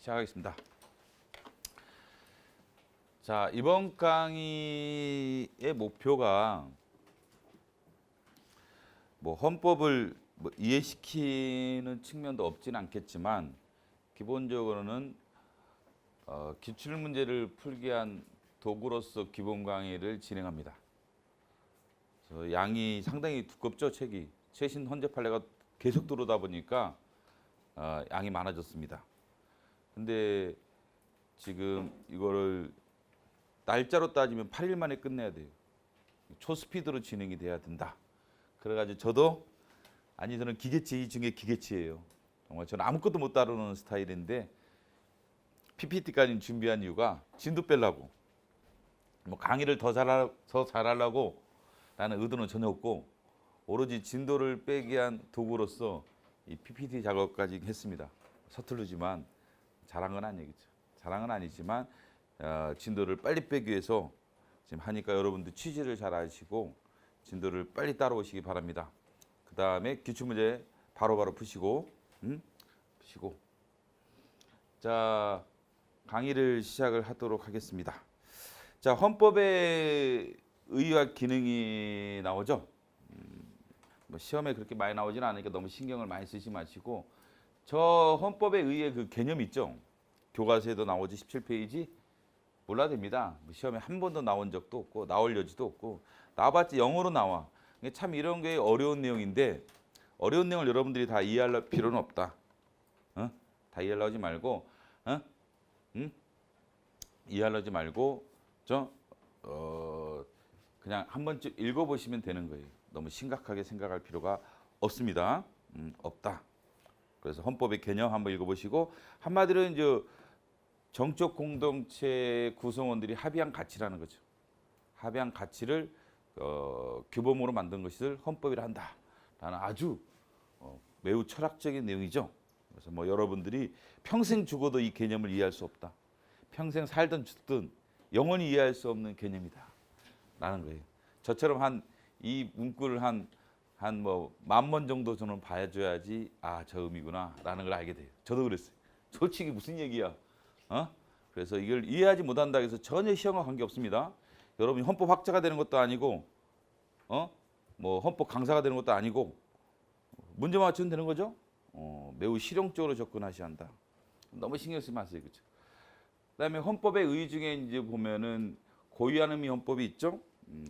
시작하겠습니다. 자, 이번 강의의 목표가 헌법을 이해시키는 측면도 없지는 않겠지만 기본적으로는 기출 문제를 풀기 위한 도구로서 기본 강의를 진행합니다. 양이 상당히 두껍죠, 책이. 최신 헌재 판례가 계속 들어오다 보니까 양이 많아졌습니다. 근데 지금 이거를 날짜로 따지면 8일 만에 끝내야 돼요. 초스피드로 진행이 돼야 된다. 그래가지고 저도 저는 기계치 중에 기계치예요. 정말 저는 아무것도 못 다루는 스타일인데 PPT까지 준비한 이유가 진도 빼려고. 강의를 더 잘하려고 라는 의도는 전혀 없고 오로지 진도를 빼기 위한 도구로서 이 PPT 작업까지 했습니다. 서투르지만 잘한 건 아니겠죠. 잘한 건 아니지만 진도를 빨리 빼기 위해서 지금 하니까 여러분들 취지를 잘 아시고 진도를 빨리 따라오시기 바랍니다. 그 다음에 기출문제 바로바로 푸시고 자, 강의를 시작을 하도록 하겠습니다. 자, 헌법에 의의와 기능이 나오죠. 시험에 그렇게 많이 나오지는 않으니까 너무 신경을 많이 쓰지 마시고 저 헌법에 의의 그 개념 있죠. 교과서에도 나오지 17페이지 몰라도 됩니다. 시험에 한 번도 나온 적도 없고 나올 여지도 없고 나와봤자 영어로 나와. 참 이런 게 어려운 내용인데 어려운 내용을 여러분들이 다 이해할 필요는 없다. 다 이해하려고 하지 말고 이해하려고 하지 말고 그냥 한 번쯤 읽어보시면 되는 거예요. 너무 심각하게 생각할 필요가 없습니다. 없다. 그래서 헌법의 개념 한번 읽어보시고 한마디로 이제 정적 공동체 구성원들이 합의한 가치라는 거죠. 합의한 가치를 규범으로 만든 것을 헌법이라 한다라는 아주 매우 철학적인 내용이죠. 그래서 여러분들이 평생 죽어도 이 개념을 이해할 수 없다. 평생 살든 죽든 영원히 이해할 수 없는 개념이다라는 거예요. 저처럼 이 문구를 한 10,000번 정도 저는 봐줘야지 저 의미구나라는 걸 알게 돼요. 저도 그랬어요. 솔직히 무슨 얘기야? 그래서 이걸 이해하지 못한다 해서 전혀 시험과 관계 없습니다. 여러분이 헌법 학자가 되는 것도 아니고 헌법 강사가 되는 것도 아니고 문제만 맞추면 되는 거죠. 매우 실용적으로 접근하셔야 한다. 너무 신경 쓰지 마세요. 그렇죠? 그다음에 헌법의 의의 중에 이제 보면은 고유한 의미 헌법이 있죠.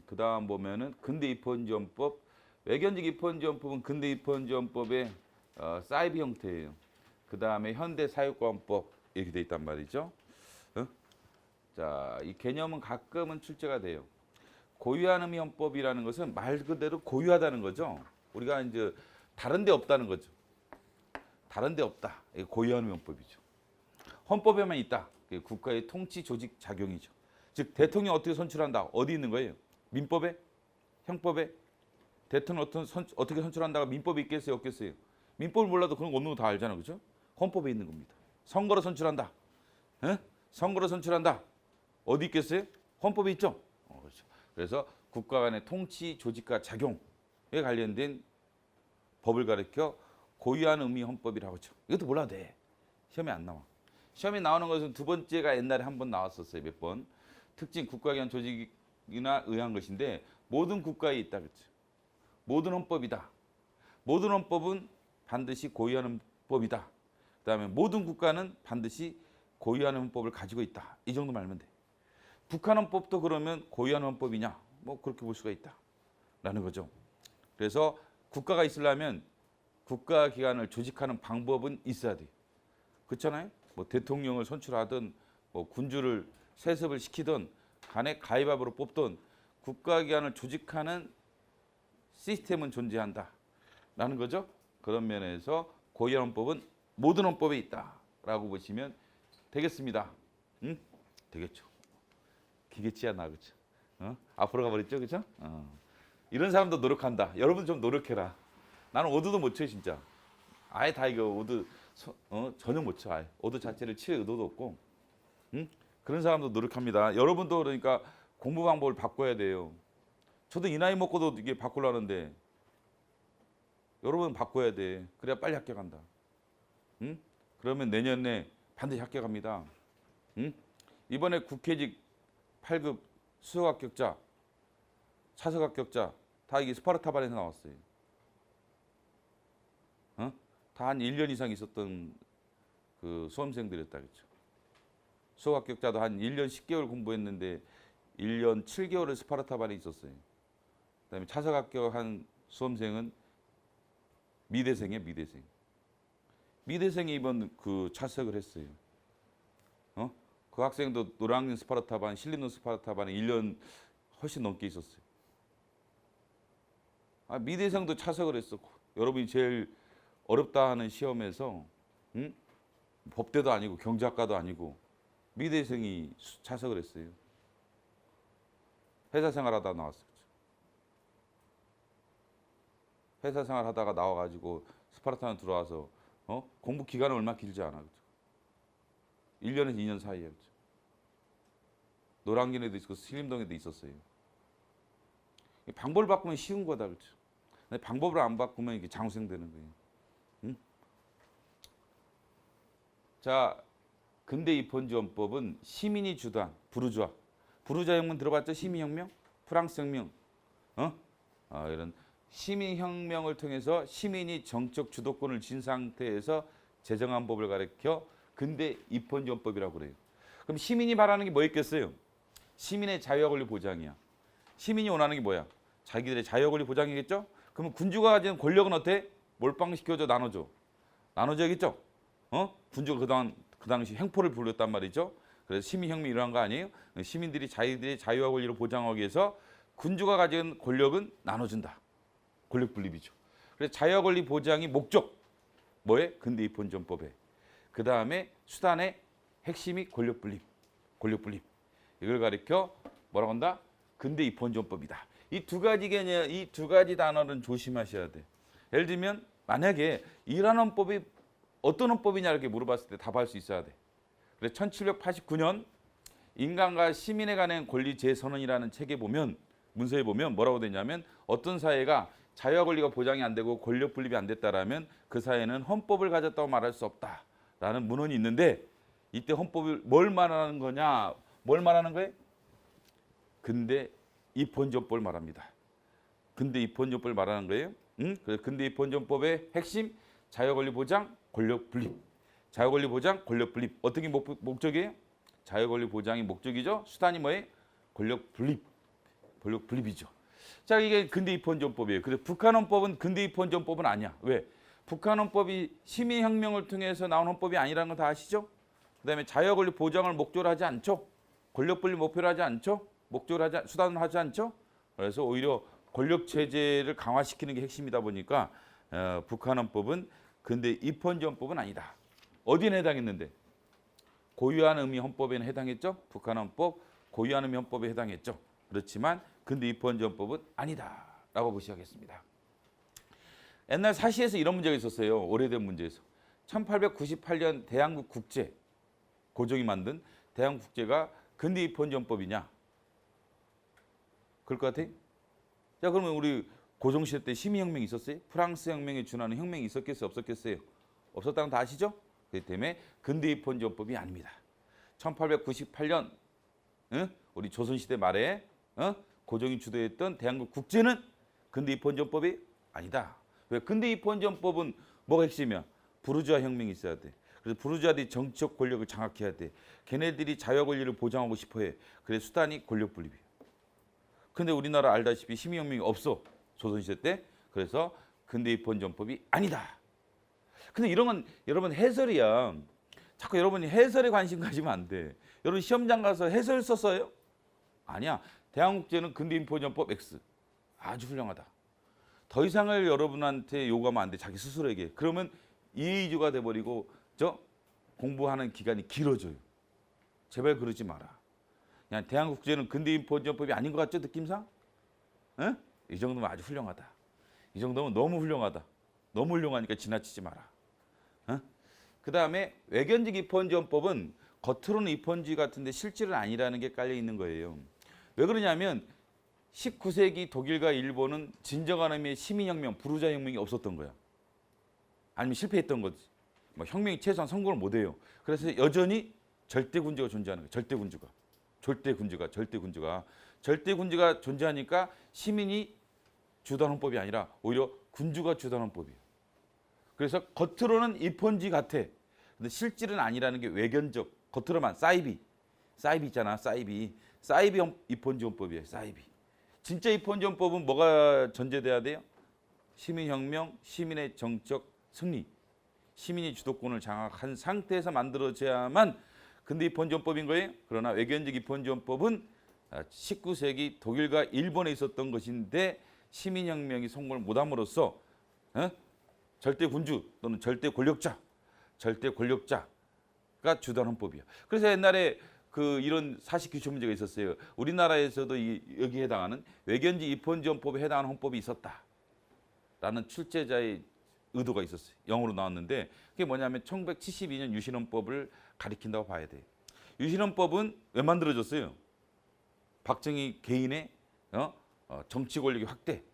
그다음 보면은 근대 입헌지헌법, 외견직 입헌지헌법은 근대 입헌지헌법의 사이비 형태예요. 그다음에 현대 사유권법 이렇게 돼 있단 말이죠. 자, 이 개념은 가끔은 출제가 돼요. 고유한 의미 헌법이라는 것은 말 그대로 고유하다는 거죠. 우리가 이제 다른 데 없다는 거죠. 다른 데 없다. 이게 고유한 의미 헌법이죠. 헌법에만 있다. 국가의 통치 조직 작용이죠. 즉 대통령 어떻게 선출한다. 어디 있는 거예요? 민법에? 형법에? 대통령 어떻게 선출한다가 민법에 있겠어요? 없겠어요? 민법을 몰라도 그런 거 없는 거 다 알잖아. 그죠? 헌법에 있는 겁니다. 선거로 선출한다. 선거로 선출한다. 어디 있겠어요? 헌법에 있죠? 그렇죠. 그래서 국가 간의 통치 조직과 작용에 관련된 법을 가리켜 고유한 의미 헌법이라고 하죠. 이것도 몰라도 돼. 시험에 안 나와. 시험에 나오는 것은 두 번째가 옛날에 한 번 나왔었어요. 몇 번. 특징 국가기관 조직이나 의한 것인데 모든 국가에 있다. 그렇죠. 모든 헌법이다. 모든 헌법은 반드시 고유한 헌법이다. 그다음에 모든 국가는 반드시 고유한 헌법을 가지고 있다. 이 정도 말면 돼. 북한 헌법도 그러면 고유한 헌법이냐? 그렇게 볼 수가 있다. 라는 거죠. 그래서 국가가 있으려면 국가기관을 조직하는 방법은 있어야 돼요. 그렇잖아요? 대통령을 선출하든 군주를 세습을 시키든 간에 가위바위보로 뽑든 국가기관을 조직하는 시스템은 존재한다라는 거죠. 그런 면에서 고유한 헌법은 모든 헌법에 있다라고 보시면 되겠습니다. 되겠죠. 기계치야 나 그렇죠. 앞으로 가버렸죠, 그렇죠? 이런 사람도 노력한다. 여러분 좀 노력해라. 나는 오드도 못 쳐 진짜. 아예 다 이거 오드 전혀 못 쳐. 아예 오드 자체를 칠 의도도 없고. 그런 사람도 노력합니다. 여러분도 그러니까 공부 방법을 바꿔야 돼요. 저도 이 나이 먹고도 이게 바꾸려는데 여러분 바꿔야 돼. 그래야 빨리 합격한다. 그러면 내년에 반드시 합격합니다. 응? 이번에 국회직 8급 수석 합격자, 차석 합격자 다 이게 스파르타반에서 나왔어요. 어? 다 한 1년 이상 있었던 그 수험생들이었다 그랬죠. 수석 합격자도 한 1년 10개월 공부했는데 1년 7개월을 스파르타반에 있었어요. 그다음에 차석 합격한 수험생은 미대생이에요, 미대생. 미대생이 이번 그 차석을 했어요. 그 학생도 노량진 스파르타반, 신림동 스파르타반에 1년 훨씬 넘게 있었어요. 미대생도 차석을 했었고, 여러분이 제일 어렵다 하는 시험에서 법대도 아니고 경제학과도 아니고 미대생이 차석을 했어요. 회사 생활하다 나왔어요. 회사 생활하다가 나와가지고 스파르타반 들어와서 공부 기간은 얼마 길지 않아. 그렇죠? 1년에서 2년 사이에. 그렇죠? 노량진에도 있고 신림동에도 있었어요. 방법을 바꾸면 쉬운 거다. 그렇죠? 근데 방법을 안 바꾸면 이게 장수생 되는 거예요. 응? 자, 근대 입헌지원법은 시민이 주도한 부르주아. 부르주아 혁명 들어봤죠? 시민혁명? 프랑스 혁명. 이런 시민혁명을 통해서 시민이 정적 주도권을 쥔 상태에서 제정한 법을 가리켜 근대 입헌지원법이라고 그래요. 그럼 시민이 바라는 게 뭐 있겠어요? 시민의 자유와 권리 보장이야. 시민이 원하는 게 뭐야? 자기들의 자유와 권리 보장이겠죠? 그러면 군주가 가진 권력은 어때? 몰빵시켜줘, 나눠줘. 나눠줘야겠죠? 군주가 그 당시 횡포를 부렸단 말이죠. 그래서 시민혁명이 일어난 거 아니에요? 시민들이 자기들의 자유와 권리를 보장하기 위해서 군주가 가진 권력은 나눠준다. 권력 분립이죠. 그래서 자유와 권리 보장이 목적. 뭐에? 근대 입헌지원법에. 그 다음에 수단의 핵심이 권력 분립. 권력 분립. 이걸 가리켜 뭐라고 한다? 근대 입헌지원법이다. 이 두 가지 개념, 이 두 가지 단어는 조심하셔야 돼. 예를 들면 만약에 이란 헌법이 어떤 헌법이냐 이렇게 물어봤을 때 답할 수 있어야 돼. 그래서 1789년 인간과 시민에 관한 권리 재선언이라는 책에 보면 문서에 보면 뭐라고 되냐면 어떤 사회가 자유와 권리가 보장이 안 되고 권력 분립이 안 됐다라면 그 사회는 헌법을 가졌다고 말할 수 없다라는 문헌이 있는데 이때 헌법을 뭘 말하는 거냐? 뭘 말하는 거예요? 근대 입헌지원법을 말합니다. 근대 입헌지원법을 말하는 거예요. 그래서 근대 입헌지원법의 핵심 자유와 권리 보장, 권력 분립. 자유와 권리 보장, 권력 분립. 어떻게 목적이에요? 자유와 권리 보장이 목적이죠. 수단이 뭐예요? 권력 분립. 권력 분립이죠. 자, 이게 근대 입헌지원법이에요. 그래서 북한 헌법은 근대 입헌지원법은 아니야. 왜? 북한 헌법이 시민혁명을 통해서 나온 헌법이 아니라는 거 다 아시죠? 그다음에 자유와 권리 보장을 목적으로 하지 않죠. 권력 분립 목표로 하지 않죠. 목적으로 하지 수단으로 하지 않죠. 그래서 오히려 권력 체제를 강화시키는 게 핵심이다 보니까 북한 헌법은 근대 입헌지원법은 아니다. 어디에 해당했는데? 고유한 의미 헌법에는 해당했죠. 북한 헌법 고유한 의미 헌법에 해당했죠. 그렇지만 근대 입헌지원법은 아니다라고 보시겠습니다. 옛날 사시에서 이런 문제가 있었어요. 오래된 문제에서. 1898년 대한국 국제 고종이 만든 대한국 국제가 근대 입헌지원법이냐? 그럴 것 같아요? 자, 그러면 우리 고종시대 때 시민혁명이 있었어요? 프랑스 혁명에 준하는 혁명이 있었겠어요? 없었겠어요? 없었다는 거 다 아시죠? 그렇기 때문에 근대 입헌지원법이 아닙니다. 1898년 우리 조선시대 말에 고종이 주도했던 대한국 국제는 근대 입헌지원법이 아니다. 왜? 근대 입헌지원법은 뭐가 핵심이야? 부르주아 혁명이 있어야 돼. 그래서 부르주아들이 정치적 권력을 장악해야 돼. 걔네들이 자유와 권리를 보장하고 싶어해. 그래서 수단이 권력 분립이에요. 근데 우리나라 알다시피 시민혁명이 없어. 조선시대 때. 그래서 근대 입헌지원법이 아니다. 근데 이런 건 여러분 해설이야. 자꾸 여러분이 해설에 관심 가지면 안 돼. 여러분 시험장 가서 해설 썼어요? 아니야. 대한국제는 근대 입헌지원법 X. 아주 훌륭하다. 더 이상을 여러분한테 요구하면 안 돼. 자기 스스로에게. 그러면 이해이주가 돼버리고 공부하는 기간이 길어져요. 제발 그러지 마라. 그냥 대한국제는 근대 입헌지원법이 아닌 것 같죠? 느낌상? 이 정도면 아주 훌륭하다. 이 정도면 너무 훌륭하다. 너무 훌륭하니까 지나치지 마라. 그 다음에 외견직 입헌지원법은 겉으로는 입헌지 같은데 실질은 아니라는 게 깔려 있는 거예요. 왜 그러냐면 19세기 독일과 일본은 진정한 의미의 시민혁명, 부르주아 혁명이 없었던 거야. 아니면 실패했던 거지. 뭐 혁명이 최소한 성공을 못해요. 그래서 여전히 절대군주가 존재하는 거예요. 절대군주가 존재하니까 시민이 주도하는 헌법이 아니라 오히려 군주가 주도하는 헌법이에요. 그래서 겉으로는 입헌지 같아. 근데 실질은 아니라는 게 외견적. 겉으로만 사이비 있잖아. 사이비 입헌지 헌법이에요. 사이비. 진짜 입헌지 헌법은 뭐가 전제돼야 돼요? 시민혁명, 시민의 정적 승리. 시민이 주도권을 장악한 상태에서 만들어져야만 근대 입헌지헌법인 거예요. 그러나 외견적 입헌지헌법은 19세기 독일과 일본에 있었던 것인데 시민혁명이 성공을 못함으로써 절대 군주 또는 절대 권력자가 주도하는 헌법이야. 그래서 옛날에 이런 사실 규칙 문제가 있었어요. 우리나라에서도 여기에 해당하는 외견적 입헌지헌법에 해당하는 헌법이 있었다라는 출제자의 의도가 있었어요. 영어로 나왔는데 그게 뭐냐면 1972년 유신헌법을 가리킨다고 봐야 돼요. 유신헌법은 왜 만들어졌어요? 박정희 개인의 정치 권력의 확대,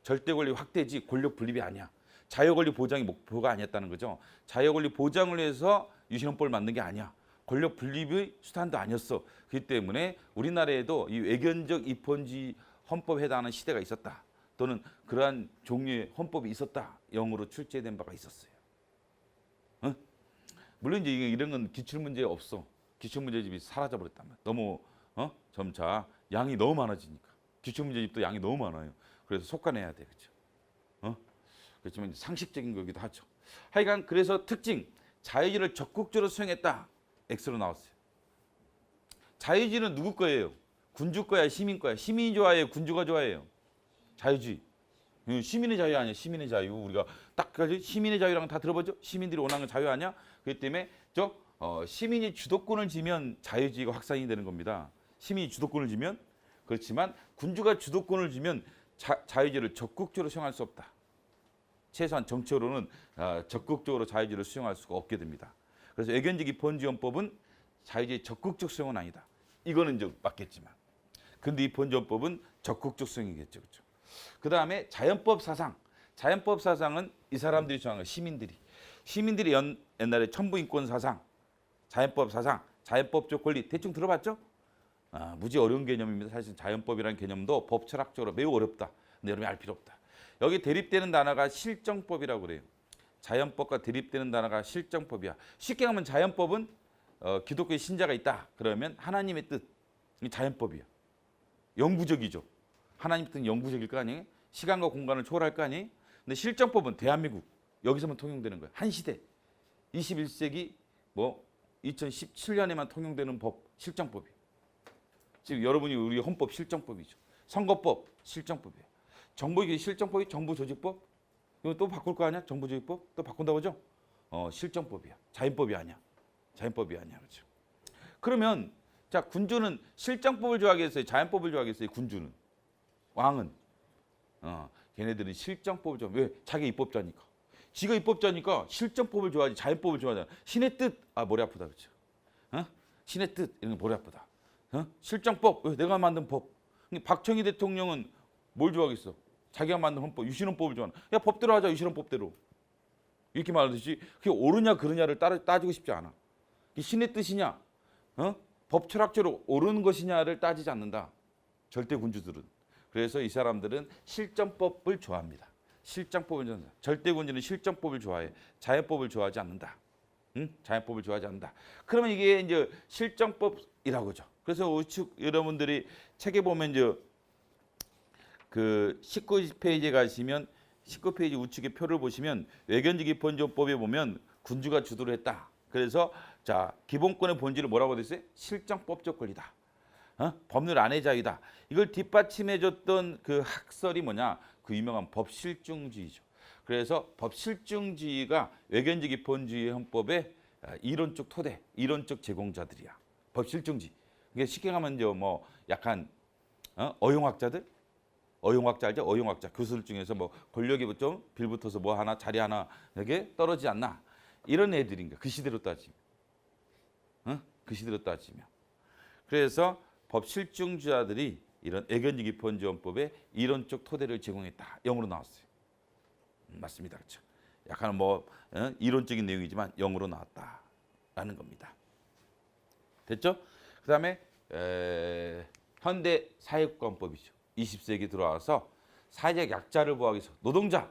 절대 권력 확대지 권력 분립이 아니야. 자유 권리 보장이 목표가 아니었다는 거죠. 자유 권리 보장을 위해서 유신헌법을 만든 게 아니야. 권력 분립의 수단도 아니었어. 그렇기 때문에 우리나라에도 이 외견적 입헌지 헌법에 해당하는 시대가 있었다. 또는 그러한 종류의 헌법이 있었다. 영어로 출제된 바가 있었어요. 물론 이제 이런 건 기출문제에 없어. 기출문제집이 사라져버렸단 말이야. 너무 점차 양이 너무 많아지니까. 기출문제집도 양이 너무 많아요. 그래서 속아내야 돼. 그렇죠? 그렇지만 상식적인 거기도 하죠. 하여간 그래서 특징. 자유주의를 적극적으로 수행했다. X로 나왔어요. 자유주의는 누구 거예요? 군주 거야, 시민 거야? 시민이 좋아해요, 군주가 좋아해요? 자유주의. 시민의 자유 아니야. 시민의 자유. 우리가 딱 시민의 자유랑 다 들어보죠. 시민들이 원하는 건 자유 아니야. 그렇기 때문에 시민이 주도권을 쥐면 자유주의가 확산이 되는 겁니다. 시민이 주도권을 쥐면. 그렇지만 군주가 주도권을 쥐면 자유주의를 적극적으로 수용할 수 없다. 최소한 정치로는 적극적으로 자유주의를 수용할 수가 없게 됩니다. 그래서 외견적 입헌지헌법은 자유주의 적극적 수용은 아니다. 이거는 좀 맞겠지만. 근데 입헌지헌법은 적극적 수용이겠죠. 그렇죠? 그 다음에 자연법 사상. 자연법 사상은 이 사람들이 정한 거예요. 시민들이 옛날에 천부인권 사상, 자연법 사상, 자연법적 권리 대충 들어봤죠? 무지 어려운 개념입니다. 사실 자연법이라는 개념도 법 철학적으로 매우 어렵다. 근데 여러분이 알 필요 없다. 여기 대립되는 단어가 실정법이라고 그래요. 자연법과 대립되는 단어가 실정법이야. 쉽게 하면 자연법은 기독교의 신자가 있다. 그러면 하나님의 뜻, 자연법이야. 영구적이죠. 하나님 뜻은 영구적일 거 아니에요? 시간과 공간을 초월할 거 아니에요? 근데 실정법은 대한민국, 여기서만 통용되는 거예요. 한 시대, 21세기 2017년에만 통용되는 법, 실정법이에요. 지금 여러분이 우리 헌법 실정법이죠. 선거법 실정법이에요. 정부의 실정법이 정부조직법? 이거 또 바꿀 거 아니야? 정부조직법? 또 바꾼다고 하죠? 실정법이야. 자연법이 아니야. 그렇죠. 그러면 자, 군주는 실정법을 좋아하겠어요? 자연법을 좋아하겠어요? 군주는. 왕은. 걔네들은 실정법을 좋아해. 왜? 자기 입법자니까. 지가 입법자니까 실정법을 좋아하지 자연법을 좋아하잖아. 신의 뜻. 머리 아프다. 그렇죠. 신의 뜻. 이런 거 머리 아프다. 실정법. 왜? 내가 만든 법. 박정희 대통령은 뭘 좋아하겠어? 자기가 만든 헌법, 유신헌법을 좋아하는. 야, 법대로 하자. 유신헌법대로. 이렇게 말하듯이 그게 옳으냐 그르냐를 따지고 싶지 않아. 이게 신의 뜻이냐? 법 철학적으로 옳은 것이냐를 따지지 않는다. 절대 군주들은. 그래서 이 사람들은 실정법을 좋아합니다. 실정법을 좋아한다. 절대 군주는 실정법을 좋아해. 자연법을 좋아하지 않는다. 자연법을 좋아하지 않는다. 그러면 이게 이제 실정법이라고 하죠. 그래서 우측 여러분들이 책에 보면 이제 그 19페이지에 가시면 19페이지 우측의 표를 보시면 외견적 입헌지헌법에 보면 군주가 주도를 했다. 그래서 자, 기본권의 본질을 뭐라고 됐어요? 실정법적 권리다. 법률 안의 자유다. 이걸 뒷받침해줬던 그 학설이 뭐냐? 그 유명한 법실중주의죠. 그래서 법실중주의가 외견적 입헌주의 헌법의 이론적 토대, 이론적 제공자들이야. 법실중주의. 이게 쉽게 가면 이제 약간 어용학자들, 어용학자 알죠? 어용학자 교수들 중에서 권력이 좀 빌붙어서 하나 자리 하나 이게 떨어지지 않나 이런 애들인가 그 시대로 따지면, 그 시대로 따지면. 그래서 법실중주자들이 이런 외견적 입헌지헌법에 이론적 토대를 제공했다. 영어로 나왔어요. 맞습니다, 그렇죠? 약간 뭐 이론적인 내용이지만 0으로 나왔다라는 겁니다. 됐죠? 그다음에 현대 사회국가헌법이죠. 20세기 들어와서 사회적 약자를 보호하기 위해서 노동자를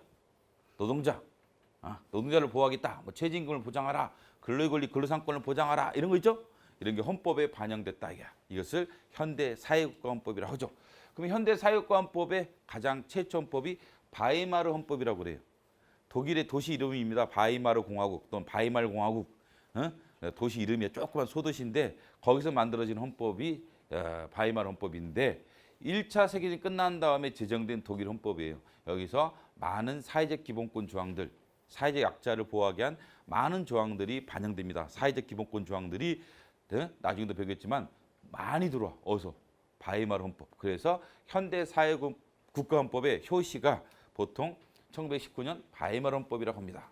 보호하겠다. 뭐 최저임금을 보장하라. 근로의 권리, 근로상권을 보장하라. 이런 거 있죠? 이런 게 헌법에 반영됐다. 이것을 현대 사회국가헌법이라고 하죠. 그럼 현대 사회국가헌법의 가장 최초 헌법이 바이마르 헌법이라고 그래요. 독일의 도시 이름입니다. 바이마르 공화국 또는 바이마르 공화국. 도시 이름이 조그만 소도시인데 거기서 만들어진 헌법이 바이마르 헌법인데 1차 세계대전이 끝난 다음에 제정된 독일 헌법이에요. 여기서 많은 사회적 기본권 조항들, 사회적 약자를 보호하기 위한 많은 조항들이 반영됩니다. 사회적 기본권 조항들이 나중에도 배우겠지만 많이 들어와. 어디서? 바이마르 헌법. 그래서 현대 사회국가헌법의 효시가 보통 1919년 바이마르 헌법이라고 합니다.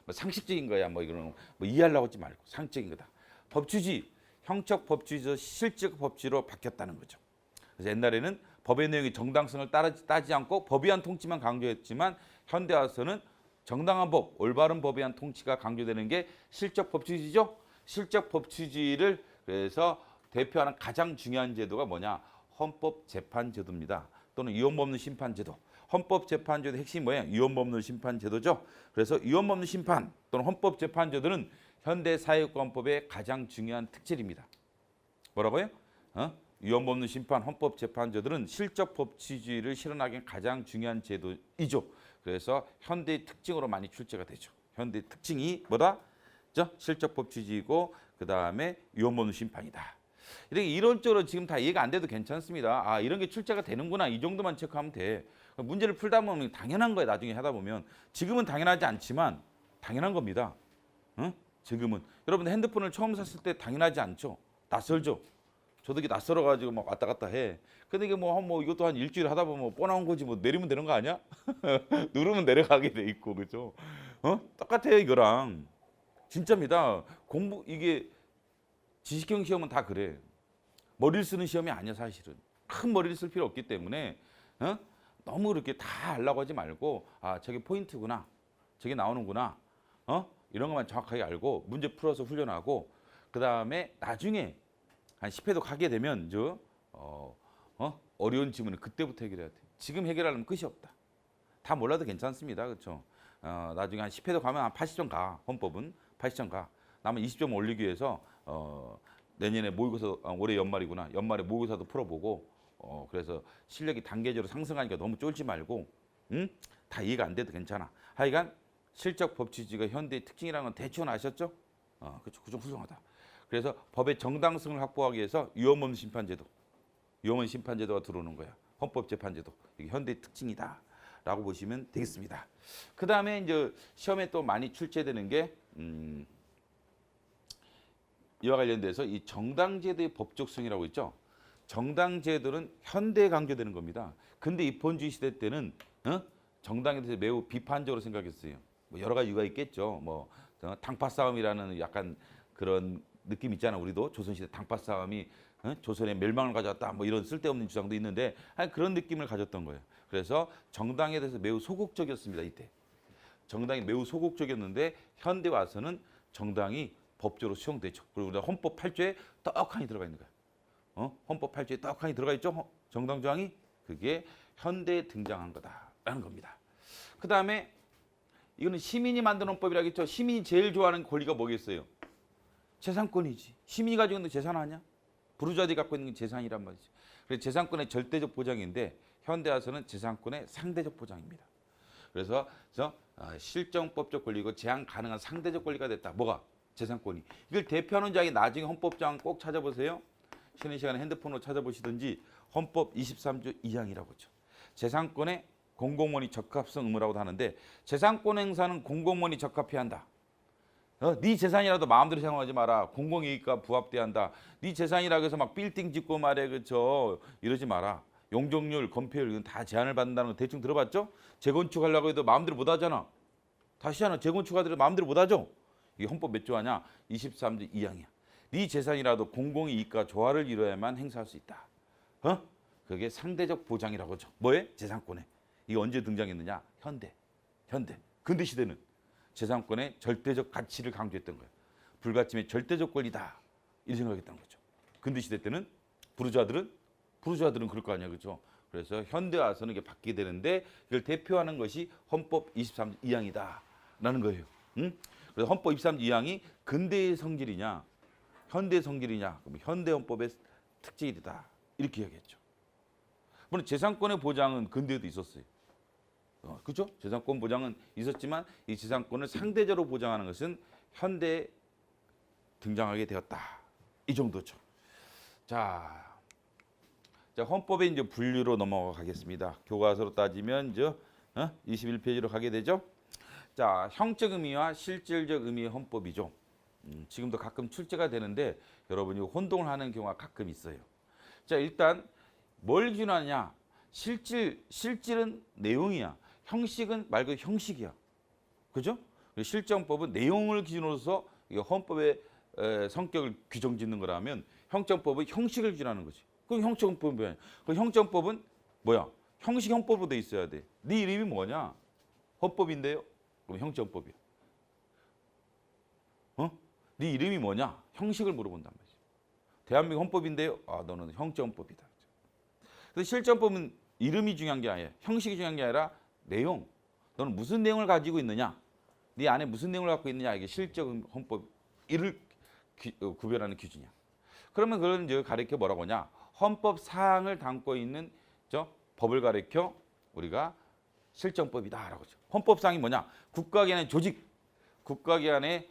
뭐 상식적인 거야. 뭐 이거는 뭐 이해하려고 하지 말고 상식적인 거다. 법주지, 형적 법주지에서 실적 법주지로 바뀌었다는 거죠. 그래서 옛날에는 법의 내용이 정당성을 따지지 않고 법에 의한 통치만 강조했지만 현대 와서는 정당한 법, 올바른 법에 의한 통치가 강조되는 게 실적 법주지죠. 실적 법주지를 그래서 대표하는 가장 중요한 제도가 뭐냐? 헌법재판제도입니다. 또는 위헌법 없는 심판제도. 헌법재판제도 핵심이 뭐예요? 위헌법 없는 심판제도죠. 그래서 위헌법 없는 심판 또는 헌법재판제도는 현대 사회국가헌법의 가장 중요한 특질입니다. 뭐라고요? 위헌법 없는 심판, 헌법재판제도는 실적 법치주의를 실현하기 위한 가장 중요한 제도이죠. 그래서 현대의 특징으로 많이 출제가 되죠. 현대의 특징이 뭐다? 실적 법치주의고 그 다음에 위헌법 없는 심판이다. 이렇게 이론적으로 지금 다 이해가 안 돼도 괜찮습니다. 아, 이런 게 출제가 되는구나. 이 정도만 체크하면 돼. 문제를 풀다 보면 당연한 거예요. 나중에 하다 보면. 지금은 당연하지 않지만 당연한 겁니다. 지금은. 여러분 핸드폰을 처음 샀을 때 당연하지 않죠. 낯설죠. 저도 이게 낯설어가지고 막 왔다 갔다 해. 근데 이게 뭐 이것도 한 일주일 하다 보면 뻔한 거지. 뭐 내리면 되는 거 아니야? 누르면 내려가게 돼 있고, 그죠? 똑같아요, 이거랑. 진짜입니다. 이게 지식형 시험은 다 그래. 머리를 쓰는 시험이 아니야, 사실은. 큰 머리를 쓸 필요 없기 때문에 너무 그렇게 다 하려고 하지 말고 아, 저게 포인트구나. 저게 나오는구나. 이런 것만 정확하게 알고 문제 풀어서 훈련하고 그다음에 나중에 한 10회도 가게 되면 어려운 질문은 그때부터 해결해야 돼. 지금 해결하려면 끝이 없다. 다 몰라도 괜찮습니다. 그렇죠? 나중에 한 10회도 가면 한 80점 가. 헌법은 80점 가. 남은 20점 올리기 위해서 내년에 모의고사 올해 연말이구나. 연말에 모의고사도 풀어보고 그래서 실력이 단계적으로 상승하니까 너무 쫄지 말고 다 이해가 안 돼도 괜찮아. 하여간 실적 법치주의가 현대의 특징이라는 건 대충 아셨죠? 그렇죠. 그좀 훌륭하다. 그래서 법의 정당성을 확보하기 위해서 위헌 없는 심판제도, 위헌 없는 심판제도가 들어오는 거야. 헌법재판제도. 이게 현대의 특징이다라고 보시면 되겠습니다. 그 다음에 이제 시험에 또 많이 출제되는 게 이와 관련돼서 이 정당제도의 법적성이라고 있죠. 정당제도는 현대에 강조되는 겁니다. 근데 입헌주의 시대 때는 정당에 대해서 매우 비판적으로 생각했어요. 뭐 여러 가지 이유가 있겠죠. 뭐 당파 싸움이라는 약간 그런 느낌 있잖아. 우리도 조선시대 당파 싸움이 조선의 멸망을 가져왔다. 뭐 이런 쓸데없는 주장도 있는데 그런 느낌을 가졌던 거예요. 그래서 정당에 대해서 매우 소극적이었습니다. 이때. 정당이 매우 소극적이었는데 현대 와서는 정당이 법적으로 수용되죠. 그리고 우리가 헌법 8조에 떡하니 들어가 있는 거야. 헌법 8조에 떡하니 들어가 있죠. 정당 조항이 그게 현대에 등장한 거다라는 겁니다. 그 다음에 이거는 시민이 만든 헌법이라겠죠. 시민이 제일 좋아하는 권리가 뭐겠어요? 재산권이지. 시민이 가지고 있는 재산 아니야? 부르주아들이 갖고 있는 게 재산이란 말이지. 그래서 재산권의 절대적 보장인데 현대 와서는 재산권의 상대적 보장입니다. 그래서 실정법적 권리고 제한 가능한 상대적 권리가 됐다. 뭐가? 재산권이. 이걸 대표하는 조항이 나중에 헌법조항 꼭 찾아보세요. 쉬는 시간에 핸드폰으로 찾아보시든지 헌법 23조 2항이라고 하죠. 재산권의 공공원이 적합성 의무라고도 하는데 재산권 행사는 공공원이 적합해야 한다. 네 재산이라도 마음대로 사용하지 마라. 공공이익과 부합돼야 한다. 네 재산이라고 해서 막 빌딩 짓고 말해 그렇죠. 이러지 마라. 용적률, 건폐율 이건 다 제한을 받는다는 거 대충 들어봤죠? 재건축하려고 해도 마음대로 못 하잖아. 다시 하나 재건축하더라도 마음대로 못 하죠? 이게 헌법 몇 조 하냐? 23조 2항이야. 네 재산이라도 공공이익과 조화를 이루어야만 행사할 수 있다. 그게 상대적 보장이라고 하죠. 뭐에? 재산권에. 이게 언제 등장했느냐? 현대. 근대 시대는 재산권의 절대적 가치를 강조했던 거예요. 불가침의 절대적 권리다. 이렇게 생각했던 거죠. 근대 시대 때는 부르주아들은 그럴 거 아니야, 그렇죠? 그래서 현대 와서는 이게 바뀌게 되는데 이걸 대표하는 것이 헌법 23조이항이다라는 거예요. 응? 그래서 헌법 23조이항이 근대의 성질이냐, 현대의 성질이냐, 그럼 현대 헌법의 특징이다 이렇게 이야기했죠. 물론 재산권의 보장은 근대에도 있었어요. 그렇죠? 재산권 보장은 있었지만 이 재산권을 상대적으로 보장하는 것은 현대에 등장하게 되었다. 이 정도죠. 자, 헌법의 이제 분류로 넘어가겠습니다. 교과서로 따지면 이제 21페이지로 가게 되죠. 자, 형적 의미와 실질적 의미의 헌법이죠. 지금도 가끔 출제가 되는데 여러분이 혼동을 하는 경우가 가끔 있어요. 자, 일단 뭘 기준하냐? 실질은 내용이야. 형식은 말 그대로 형식이야. 그죠? 실정법은 내용을 기준으로서 헌법의 성격을 규정짓는 거라면 형정법은 형식을 기준하는 거지. 그럼 형정법은 뭐야? 그 형정법은 뭐야? 형식 형법으로 돼 있어야 돼. 네 이름이 뭐냐? 헌법인데요. 그럼 형정법이야. 네 이름이 뭐냐? 형식을 물어본단 말이지. 대한민국 헌법인데요. 아, 너는 형정법이다. 그래서 실정법은 이름이 중요한 게 아니야. 형식이 중요한 게 아니라 내용. 너는 무슨 내용을 가지고 있느냐? 네 안에 무슨 내용을 갖고 있느냐? 이게 실적 헌법 이를 구별하는 기준이야. 그러면 그걸 이제 가리켜 뭐라고 하냐? 헌법 사항을 담고 있는 법을 가리켜 우리가 실정법이다라고 하죠. 헌법 사항이 뭐냐? 국가기관의 조직, 국가기관의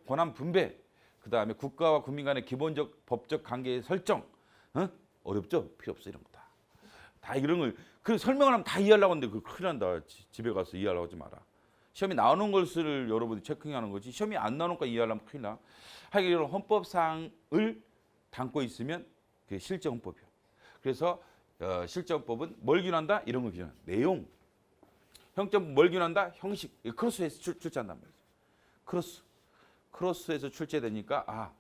권한 분배, 그 다음에 국가와 국민 간의 기본적 법적 관계의 설정. 어렵죠? 필요 없어 이런 거다. 다 이런 걸 그 설명을 하면 다 이해하려고 하는데 그 큰일 난다. 집에 가서 이해하려고 하지 마라. 시험에 나오는 것을 여러분이 체크하는 거지. 시험이 안 나오는 거 이해하려면 큰일 나. 하여간 이런 헌법 사항을 담고 있으면 그게 실제 헌법이야. 그래서 실제 헌법은 뭘 규정한다? 이런 걸 규정한다. 내용. 형법 뭘 규정한다? 형식. 크로스에서 출제한단 말이죠. 크로스에서 출제되니까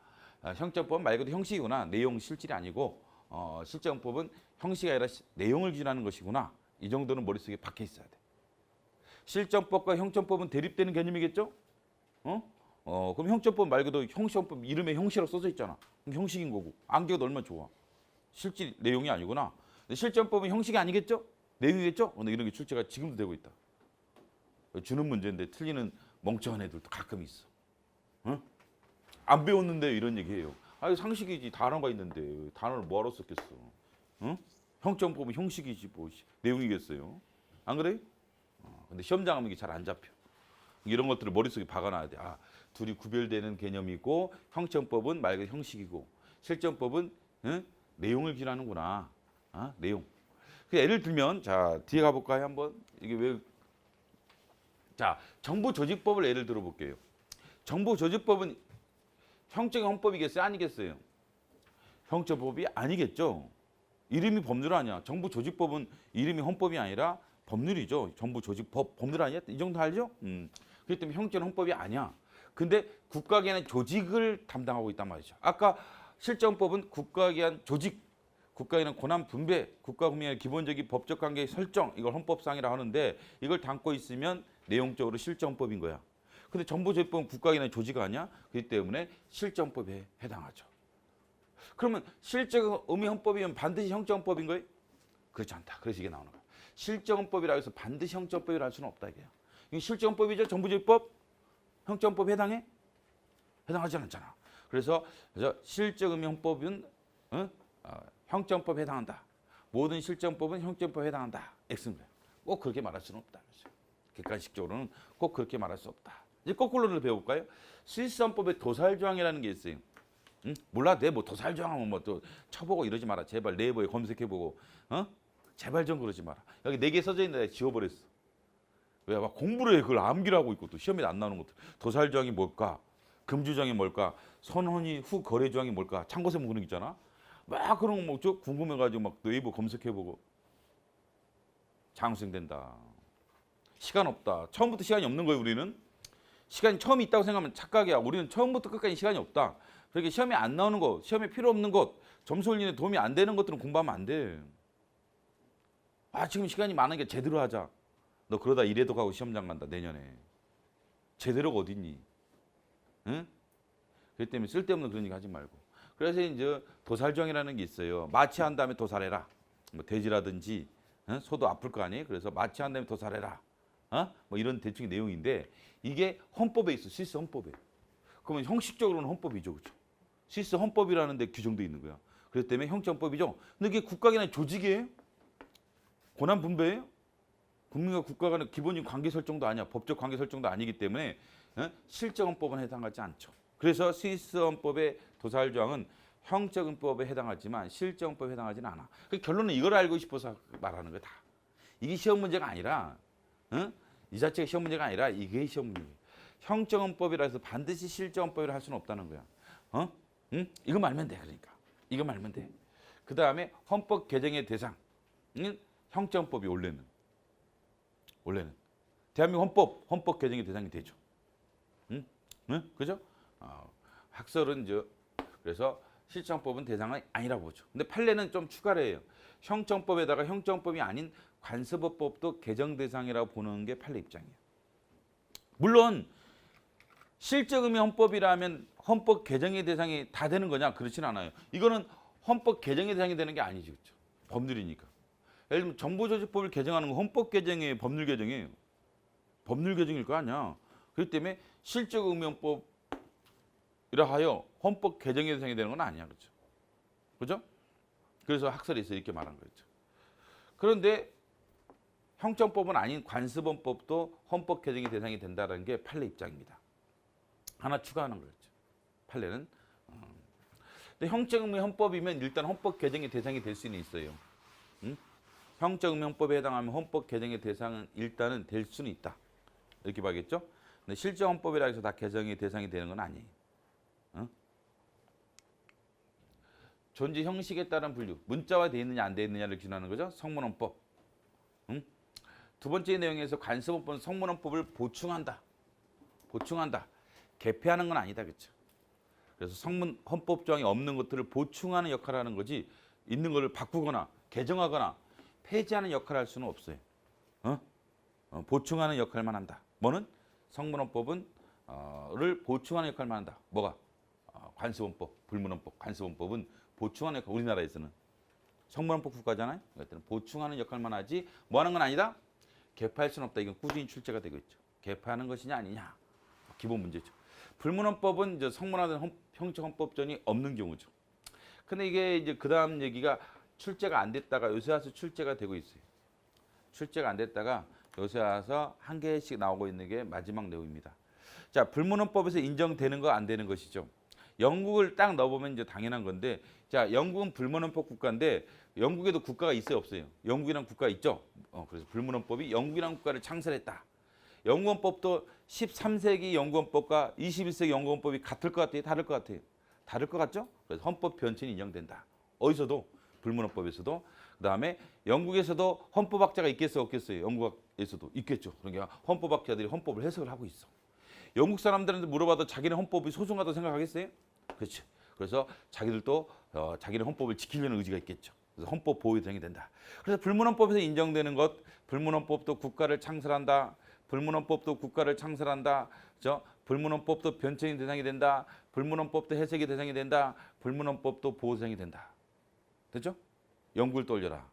형정법은 말 그대로 형식이구나. 내용 실질이 아니고 실정법은 형식이 아니라 내용을 기준하는 것이구나. 이 정도는 머릿속에 박혀 있어야 돼. 실정법과 형정법은 대립되는 개념이겠죠? 그럼 형정법 말 그대로 형식법 이름에 형식이라고 써져 있잖아. 그럼 형식인 거고. 안겨도 얼마나 좋아. 실질 내용이 아니구나. 근데 실정법은 형식이 아니겠죠? 내용이겠죠? 근데 이런 게 출제가 지금도 되고 있다. 주는 문제인데 틀리는 멍청한 애들도 가끔 있어. 안 배웠는데 이런 얘기해요. 상식이지 단어가 있는데 단어를 뭐하러 썼겠어. 형정법은 형식이지 뭐 내용이겠어요. 안 그래? 근데 시험장 하면 이게 잘 안 잡혀. 이런 것들을 머릿속에 박아놔야 돼. 둘이 구별되는 개념이고 형정법은 말 그대로 형식이고 실정법은 내용을 기준하는구나. 내용. 예를 들면 자 뒤에 가볼까요 한번. 이게 왜? 자 정부조직법을 예를 들어볼게요. 정부조직법은 형적인 헌법이겠어요? 아니겠어요? 형적법이 아니겠죠. 이름이 법률 아니야. 정부조직법은 이름이 헌법이 아니라 법률이죠. 정부조직법 법률 아니야? 이 정도 알죠? 그렇기 때문에 형적인 헌법이 아니야. 근데 국가기관의 조직을 담당하고 있단 말이죠. 아까 실정법은 국가기관 조직, 국가기관 권한 분배, 국가 국민의 기본적인 법적 관계의 설정 이걸 헌법상이라 하는데 이걸 담고 있으면 내용적으로 실정법인 거야. 근데 정부조직법은 국가기관의 조직 아니야? 그렇기 때문에 실정법에 해당하죠. 그러면 실적 의미 헌법이면 반드시 형정법인 거예요? 그렇지 않다. 그래서 이게 나오는 거야. 실정법이라고 해서 반드시 형정법이라 할 수는 없다 이게요. 이게 실정법이죠. 정부조직법, 형정법 해당해? 해당하지 않잖아. 그래서 실적 의미 헌법은 형정법에 해당한다. 모든 실정법은 형정법에 해당한다. X입니다. 꼭 그렇게 말할 수는 없다. 객관식적으로는 꼭 그렇게 말할 수 없다. 이제 거꾸로를 배워볼까요? 스위스 헌법에 도살조항이라는 게 있어요. 몰라 내 뭐 도살조항하면 뭐 또 쳐보고 이러지 마라. 제발 네이버에 검색해보고 제발 좀 그러지 마라. 여기 4개 써져 있는데 지워버렸어. 왜? 막 공부를 해. 그걸 암기를 하고 있고 또 시험에 안 나오는 것들. 도살조항이 뭘까? 금주조항이 뭘까? 선언이 후 거래조항이 뭘까? 참고서 그런 거 있잖아. 막 그런 거 뭐 궁금해가지고 막 네이버 검색해보고 장수생된다. 시간 없다. 처음부터 시간이 없는 거예요 우리는. 시간이 처음이 있다고 생각하면 착각이야. 우리는 처음부터 끝까지 시간이 없다. 그렇게 시험에 안 나오는 것, 시험에 필요 없는 것, 점수 올리는 도움이 안 되는 것들은 공부하면 안 돼. 지금 시간이 많으니까 제대로 하자. 너 그러다 이래도 가고 시험장 간다 내년에. 제대로가 어딨니? 응? 그렇기 때문에 쓸데없는 그런 얘기 하지 말고. 그래서 이제 도살정이라는 게 있어요. 마취한 다음에 도살해라. 뭐 돼지라든지 소도 아플 거 아니에요. 그래서 마취한 다음에 도살해라. 뭐 이런 대충 내용인데 이게 헌법에 있어. 스위스 헌법에. 그러면 형식적으로는 헌법이죠, 그렇죠? 스위스 헌법이라는 데 규정돼 있는 거야. 그렇기 때문에 형정법이죠. 근데 이게 국가 간의 조직이에요? 권한 분배예요? 국민과 국가 간의 기본적인 관계 설정도 아니야. 법적 관계 설정도 아니기 때문에 실적 헌법은 해당하지 않죠. 그래서 스위스 헌법의 도살 조항은 형적 헌법에 해당하지만 실적 헌법에 해당하지는 않아. 그 결론은 이걸 알고 싶어서 말하는 거야, 다. 이게 시험 문제가 아니라 이 자체가 시험 문제가 아니라 이게 시험 문제예요. 형적 헌법이라 해서 반드시 실적 헌법이라 할 수는 없다는 거야. 이거 말면 돼. 그러니까. 이거 말면 돼. 그다음에 헌법 개정의 대상. 형적 헌법이 원래는 대한민국 헌법 개정의 대상이 되죠. 그죠? 학설은 그래서 실정법은 대상이 아니라고 보죠. 근데 판례는 좀 추가를 해요. 형정법에다가 형정법이 아닌 관습법도 개정 대상이라고 보는 게 판례 입장이에요. 물론 실적 의미 헌법이라면 헌법 개정의 대상이 다 되는 거냐? 그렇진 않아요. 이거는 헌법 개정의 대상이 되는 게 아니죠, 그렇죠? 법률이니까. 예를 들면 정보조직법을 개정하는 건 헌법 개정이에요, 법률 개정이에요. 법률 개정일 거 아니야. 그렇기 때문에 실적 의미 헌법이라 하여 헌법 개정의 대상이 되는 건 아니야, 그렇죠? 그죠? 그래서 학설에서 이렇게 말한 거죠. 그런데 형정법은 아닌 관습헌법도 헌법 개정의 대상이 된다는 게 판례 입장입니다. 하나 추가하는 거죠. 판례는. 근데 형적 의미 헌법이면 일단 헌법 개정의 대상이 될 수는 있어요. 형적 의미 헌법에 해당하면 헌법 개정의 대상은 일단은 될 수는 있다. 이렇게 봐야겠죠? 근데 실제 헌법이라 해서 다 개정의 대상이 되는 건 아니에요. 존재 형식에 따른 분류, 문자화 돼 있느냐 안 돼 있느냐를 기준하는 거죠. 성문헌법. 두 번째 내용에서 관습헌법은 성문헌법을 보충한다. 개폐하는 건 아니다, 그렇죠? 그래서 성문 헌법 조항이 없는 것들을 보충하는 역할을 하는 거지 있는 것을 바꾸거나 개정하거나 폐지하는 역할을 할 수는 없어요. 보충하는 역할만 한다. 뭐는 성문헌법은 를 보충하는 역할만 한다. 뭐가? 관습헌법, 불문헌법, 관습헌법은 보충하는 역할. 우리나라에서는 성문헌법 국가잖아요. 그러니까 보충하는 역할만 하지 뭐 하는 건 아니다. 개폐할 수는 없다. 이건 꾸준히 출제가 되고 있죠. 개폐하는 것이냐 아니냐. 기본 문제죠. 불문헌법은 이제 성문화된 형적 헌법전이 없는 경우죠. 근데 이게 이제 그다음 얘기가 출제가 안 됐다가 요새 와서 출제가 되고 있어요. 출제가 안 됐다가 요새 와서 한 개씩 나오고 있는 게 마지막 내용입니다. 자, 불문헌법에서 인정되는 거 안 되는 것이죠. 영국을 딱 넣어보면 이제 당연한 건데, 자, 영국은 불문헌법 국가인데 영국에도 국가가 있어요, 없어요? 영국이란 국가 있죠. 그래서 불문헌법이 영국이란 국가를 창설했다. 영국헌법도 13세기 영국헌법과 21세기 영국헌법이 같을 것 같아요, 다를 것 같아요? 다를 것 같죠? 그래서 헌법 변천이 인정된다. 어디서도 불문헌법에서도. 그다음에 영국에서도 헌법학자가 있겠어요, 없겠어요? 영국에서도 있겠죠. 그러니까 헌법학자들이 헌법을 해석을 하고 있어. 영국 사람들한테 물어봐도 자기네 헌법이 소중하다고 생각하겠어요? 그렇지. 그래서 자기들도 자기네 헌법을 지키려는 의지가 있겠죠. 그래서 헌법 보호 대상이 된다. 그래서 불문헌법에서 인정되는 것, 불문헌법도 국가를 창설한다. 불문헌법도 국가를 창설한다. 그렇죠? 불문헌법도 변천이 대상이 된다. 불문헌법도 해석이 대상이 된다. 불문헌법도 보호 대상이 된다. 됐죠? 영국을 떠올려라.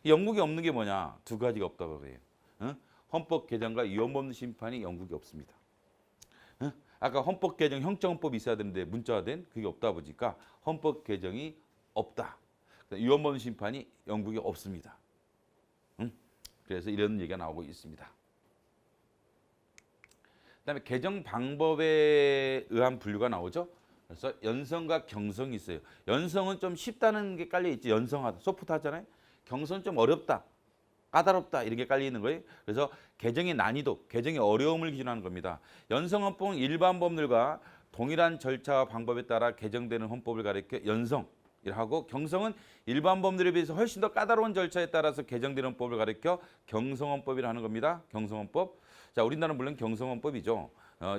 영국이 없는 게 뭐냐? 두 가지가 없다고 그래요. 헌법 개정과 위헌법 심판이 영국이 없습니다. 아까 헌법 개정 형정헌법이 있어야 되는데 문자화된 그게 없다 보니까 헌법 개정이 없다. 위헌법 심판이 영국에 없습니다. 그래서 이런 얘기가 나오고 있습니다. 그다음에 개정 방법에 의한 분류가 나오죠. 그래서 연성과 경성이 있어요. 연성은 좀 쉽다는 게 깔려 있지. 연성하다, 소프트하잖아요. 경성은 좀 어렵다, 까다롭다 이런 게 깔려 있는 거예요. 그래서 개정의 난이도, 개정의 어려움을 기준하는 겁니다. 연성헌법은 일반 법률과 동일한 절차와 방법에 따라 개정되는 헌법을 가리켜 연성이라고, 경성은 일반 법률에 비해서 훨씬 더 까다로운 절차에 따라서 개정되는 헌법을 가리켜 경성헌법이라는 겁니다. 경성헌법. 자, 우리나라는 물론 경성헌법이죠.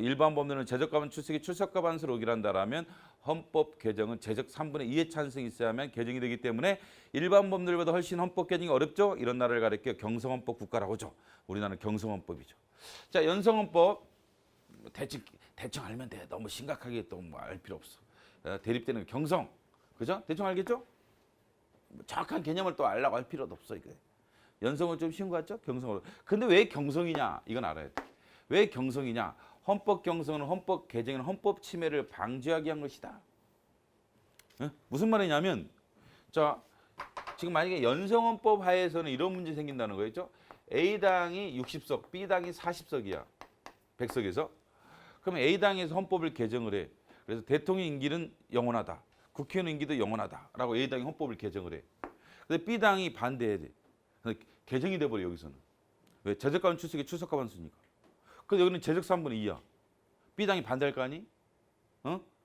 일반 법률은 제적과반 출석이 출석과반수로 의결한다라면 헌법 개정은 제적 3분의 2의 찬성이 있어야만 개정이 되기 때문에 일반 법률보다 훨씬 헌법 개정이 어렵죠. 이런 나라를 가리켜 경성헌법 국가라고 하죠. 우리나라는 경성헌법이죠. 자, 연성헌법. 대충 알면 돼. 너무 심각하게 또 뭐 알 필요 없어. 대립되는 경성, 그죠? 대충 알겠죠? 뭐 정확한 개념을 또 알라고 할 필요도 없어 이게. 연성은 좀 쉬운 것 같죠? 경성으로. 근데 왜 경성이냐? 이건 알아야 돼. 왜 경성이냐? 헌법 경성은 헌법 개정은 헌법 침해를 방지하기 위한 것이다. 무슨 말이냐면, 자 지금 만약에 연성헌법 하에서는 이런 문제 생긴다는 거였죠. A당이 60석, B당이 40석이야. 100석에서. 그러면 A당에서 헌법을 개정을 해. 그래서 대통령 임기는 영원하다. 국회의원 임기도 영원하다라고 A당이 헌법을 개정을 해. 근데 B당이 반대해야 돼. 개정이 돼버려 여기서는. 왜? 재적과반 출석이 출석과반 수니까. 그래서 여기는 재적 3분의 2야. B당이 반대할 거 아니?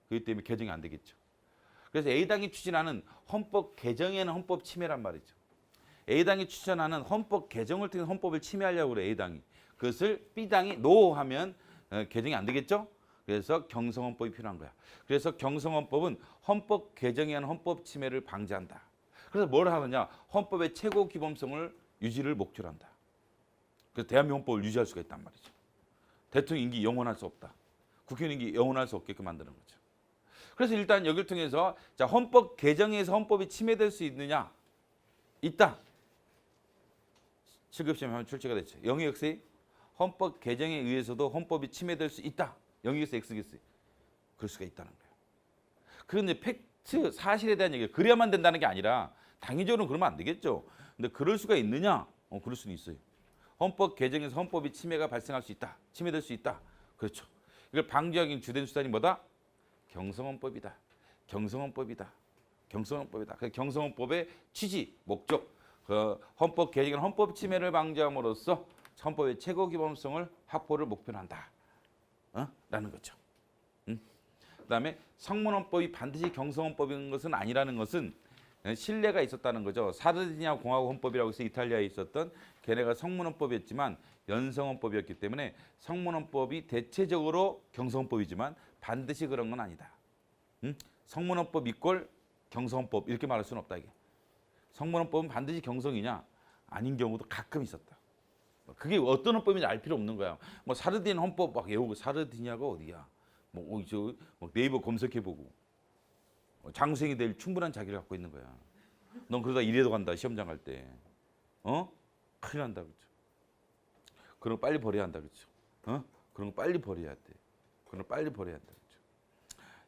그렇기 때문에 개정이 안 되겠죠. 그래서 A당이 추진하는 헌법 개정에는 헌법 침해란 말이죠. A당이 추천하는 헌법 개정을 통해 헌법을 침해하려고 그래 A당이. 그것을 B당이 노 하면 개정이 안 되겠죠. 그래서 경성헌법이 필요한 거야. 그래서 경성헌법은 헌법 개정에 의한 헌법 침해를 방지한다. 그래서 뭘 하느냐? 헌법의 최고 기본성을 유지를 목표로 한다. 그래서 대한민국 헌법을 유지할 수가 있단 말이죠. 대통령 임기 영원할 수 없다. 국회의원 임기 영원할 수 없게끔 만드는 거죠. 그래서 일단 여기를 통해서 자 헌법 개정에서 헌법이 침해될 수 있느냐? 있다. 7급 시험에 하면 출제가 됐죠. 영역세 헌법 개정에 의해서도 헌법이 침해될 수 있다. 영역세 X겠어요. 그럴 수가 있다는 거예요. 그런데 팩트 사실에 대한 얘기를 그래야만 된다는 게 아니라 당위적으로는 그러면 안 되겠죠. 근데 그럴 수가 있느냐? 그럴 수는 있어요. 헌법 개정에서 헌법이 침해가 발생할 수 있다. 침해될 수 있다. 그렇죠. 이걸 방지하기 주된 수단이 뭐다? 경성헌법이다. 경성헌법이다. 경성헌법이다. 그 경성헌법의 취지, 목적, 헌법 개정은 헌법 침해를 방지함으로써 헌법의 최고 기본성을 확보를 목표로 한다. 라는 거죠. 그다음에 성문헌법이 반드시 경성헌법인 것은 아니라는 것은 신뢰가 있었다는 거죠. 사르디니아 공화국 헌법이라고 해서 이탈리아에 있었던 걔네가 성문헌법이었지만 연성헌법이었기 때문에 성문헌법이 대체적으로 경성헌법이지만 반드시 그런 건 아니다. 성문헌법 이꼴 경성헌법 이렇게 말할 수는 없다 이게. 성문헌법은 반드시 경성이냐? 아닌 경우도 가끔 있었다. 그게 어떤 헌법인지 알 필요 없는 거야. 뭐 사르디니아 헌법 막 외우고 사르디니아가 어디야? 뭐 네이버 검색해보고 장생이 될 충분한 자기를 갖고 있는 거야. 넌 그러다 이래도 간다 시험장 갈 때. 큰일 난다 그렇죠. 그런 거 빨리 버려야 한다 그렇죠. 그런 거 빨리 버려야 돼. 그런 거 빨리 버려야 한다 그렇죠.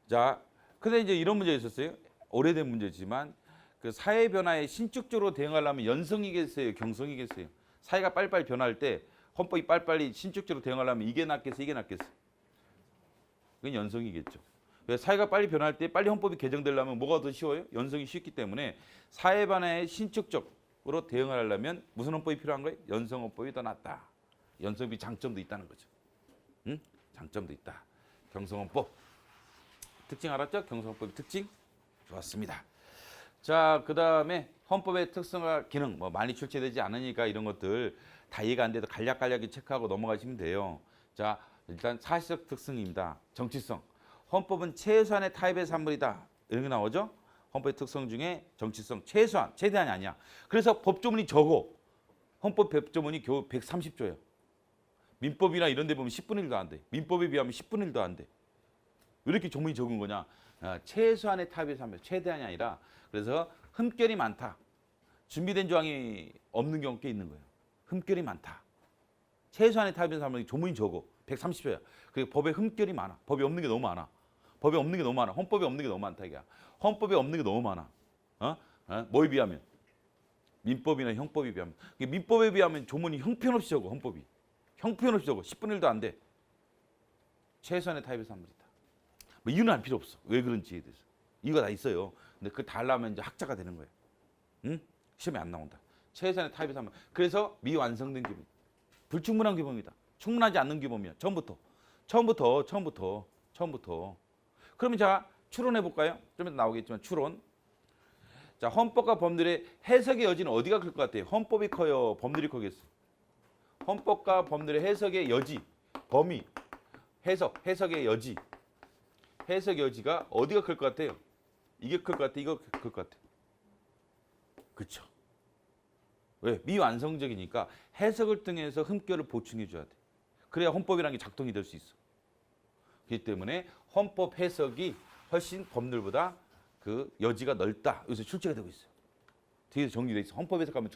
자, 근데 이제 이런 문제가 있었어요. 오래된 문제지만 그 사회 변화에 신축적으로 대응하려면 연성이겠어요, 경성이겠어요. 사회가 빨리빨리 변화할 때 헌법이 빨리빨리 신축적으로 대응하려면 이게 낫겠어, 이게 낫겠어. 그건 연성이겠죠. 사회가 빨리 변할 때 빨리 헌법이 개정되려면 뭐가 더 쉬워요? 연성이 쉽기 때문에 사회 변화에 신축적으로 대응하려면 무슨 헌법이 필요한 거예요? 연성헌법이 더 낫다. 연성이 장점도 있다는 거죠. 장점도 있다. 경성헌법. 특징 알았죠? 경성헌법의 특징? 좋았습니다. 자, 그 다음에 헌법의 특성과 기능, 뭐 많이 출제되지 않으니까 이런 것들 다 이해가 안 돼도 간략간략히 체크하고 넘어가시면 돼요. 자, 일단 사실적 특성입니다. 정치성. 헌법은 최소한의 타입의 산물이다. 이런 게 나오죠? 헌법의 특성 중에 정치성, 최소한, 최대한이 아니야. 그래서 법조문이 적어. 헌법 법조문이 겨우 130조예요. 민법이나 이런 데 보면 10분의 1도 안 돼. 민법에 비하면 10분의 1도 안 돼. 왜 이렇게 조문이 적은 거냐? 최소한의 타입의 산물, 최대한이 아니라 그래서 흠결이 많다. 준비된 조항이 없는 경우가 꽤 있는 거예요. 흠결이 많다. 최소한의 타입의 산물이 조문이 적어. 130조야. 그리고 법에 흠결이 많아. 법이 없는 게 너무 많아. 법에 없는 게 너무 많아. 헌법에 없는 게 너무 많다 이게. 헌법에 없는 게 너무 많아. 뭐에 비하면? 민법이나 형법에 비하면. 민법에 비하면 조문이 형편없이 적어. 헌법이. 형편없이 적어. 10분의 1도 안 돼. 최소한의 타입의 산물이다. 뭐 이유는 알 필요 없어. 왜 그런지에 대해서. 이유가 다 있어요. 근데 그걸 다 하려면 이제 학자가 되는 거예요. 응? 시험에 안 나온다. 최소한의 타입의 산물. 그래서 미완성된 규범. 불충분한 규범이다. 충분하지 않는 규범이야. 처음부터. 그러면 자 추론해 볼까요? 좀 이따 나오겠지만 추론. 자 헌법과 법률의 해석의 여지는 어디가 클 것 같아요? 헌법이 커요? 법률이 크겠어? 헌법과 법률의 해석의 여지, 범위, 해석의 여지. 해석 여지가 어디가 클 것 같아요? 이게 클 것 같아? 이거 클 것 같아? 그렇죠. 왜? 미완성적이니까 해석을 통해서 흠결을 보충해 줘야 돼. 그래야 헌법이라는 게 작동이 될 수 있어. 그렇기 때문에 헌법 해석이 훨씬 법률보다 그 여지가 넓다. 여기서 출제가 되고 있어요. 뒤에서 정리돼 있어. 헌법 해석하면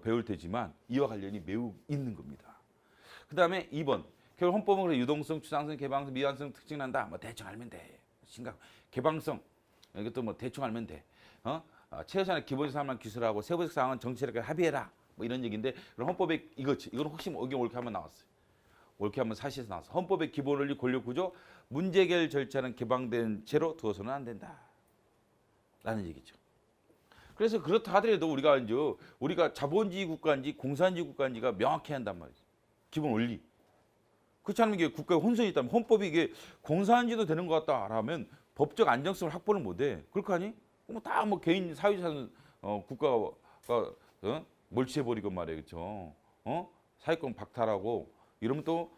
배울 테지만 이와 관련이 매우 있는 겁니다. 그다음에 2번. 결국 헌법은 그래 유동성, 추상성, 개방성, 미완성 특징 난다. 뭐 대충 알면 돼. 개방성 이것도 뭐 대충 알면 돼. 최소한의 기본적 사항만 기술하고 세부적 사항은 정치력에 합의해라. 뭐 이런 얘기인데 그럼 헌법에 이건 혹시 여기 옳게 한번 나왔어요. 옳게 한번 사실에서 나왔어. 헌법의 기본 원리, 권력 구조, 문제 해결 절차는 개방된 채로 두어서는 안 된다. 라는 얘기죠. 그래서 그렇다 하더라도 우리가 자본주의 국가인지 공산주의 국가인지가 명확해야 한단 말이죠. 기본 원리. 그렇지 않으면 이게 국가의 혼선이 있다면 헌법이 이게 공산주의도 되는 것 같다라면 법적 안정성을 확보를 못해. 그렇게 하니? 다 개인 사회주의 국가가 몰취해버리고 말이에요. 그렇죠? 사회권 박탈하고 이러면 또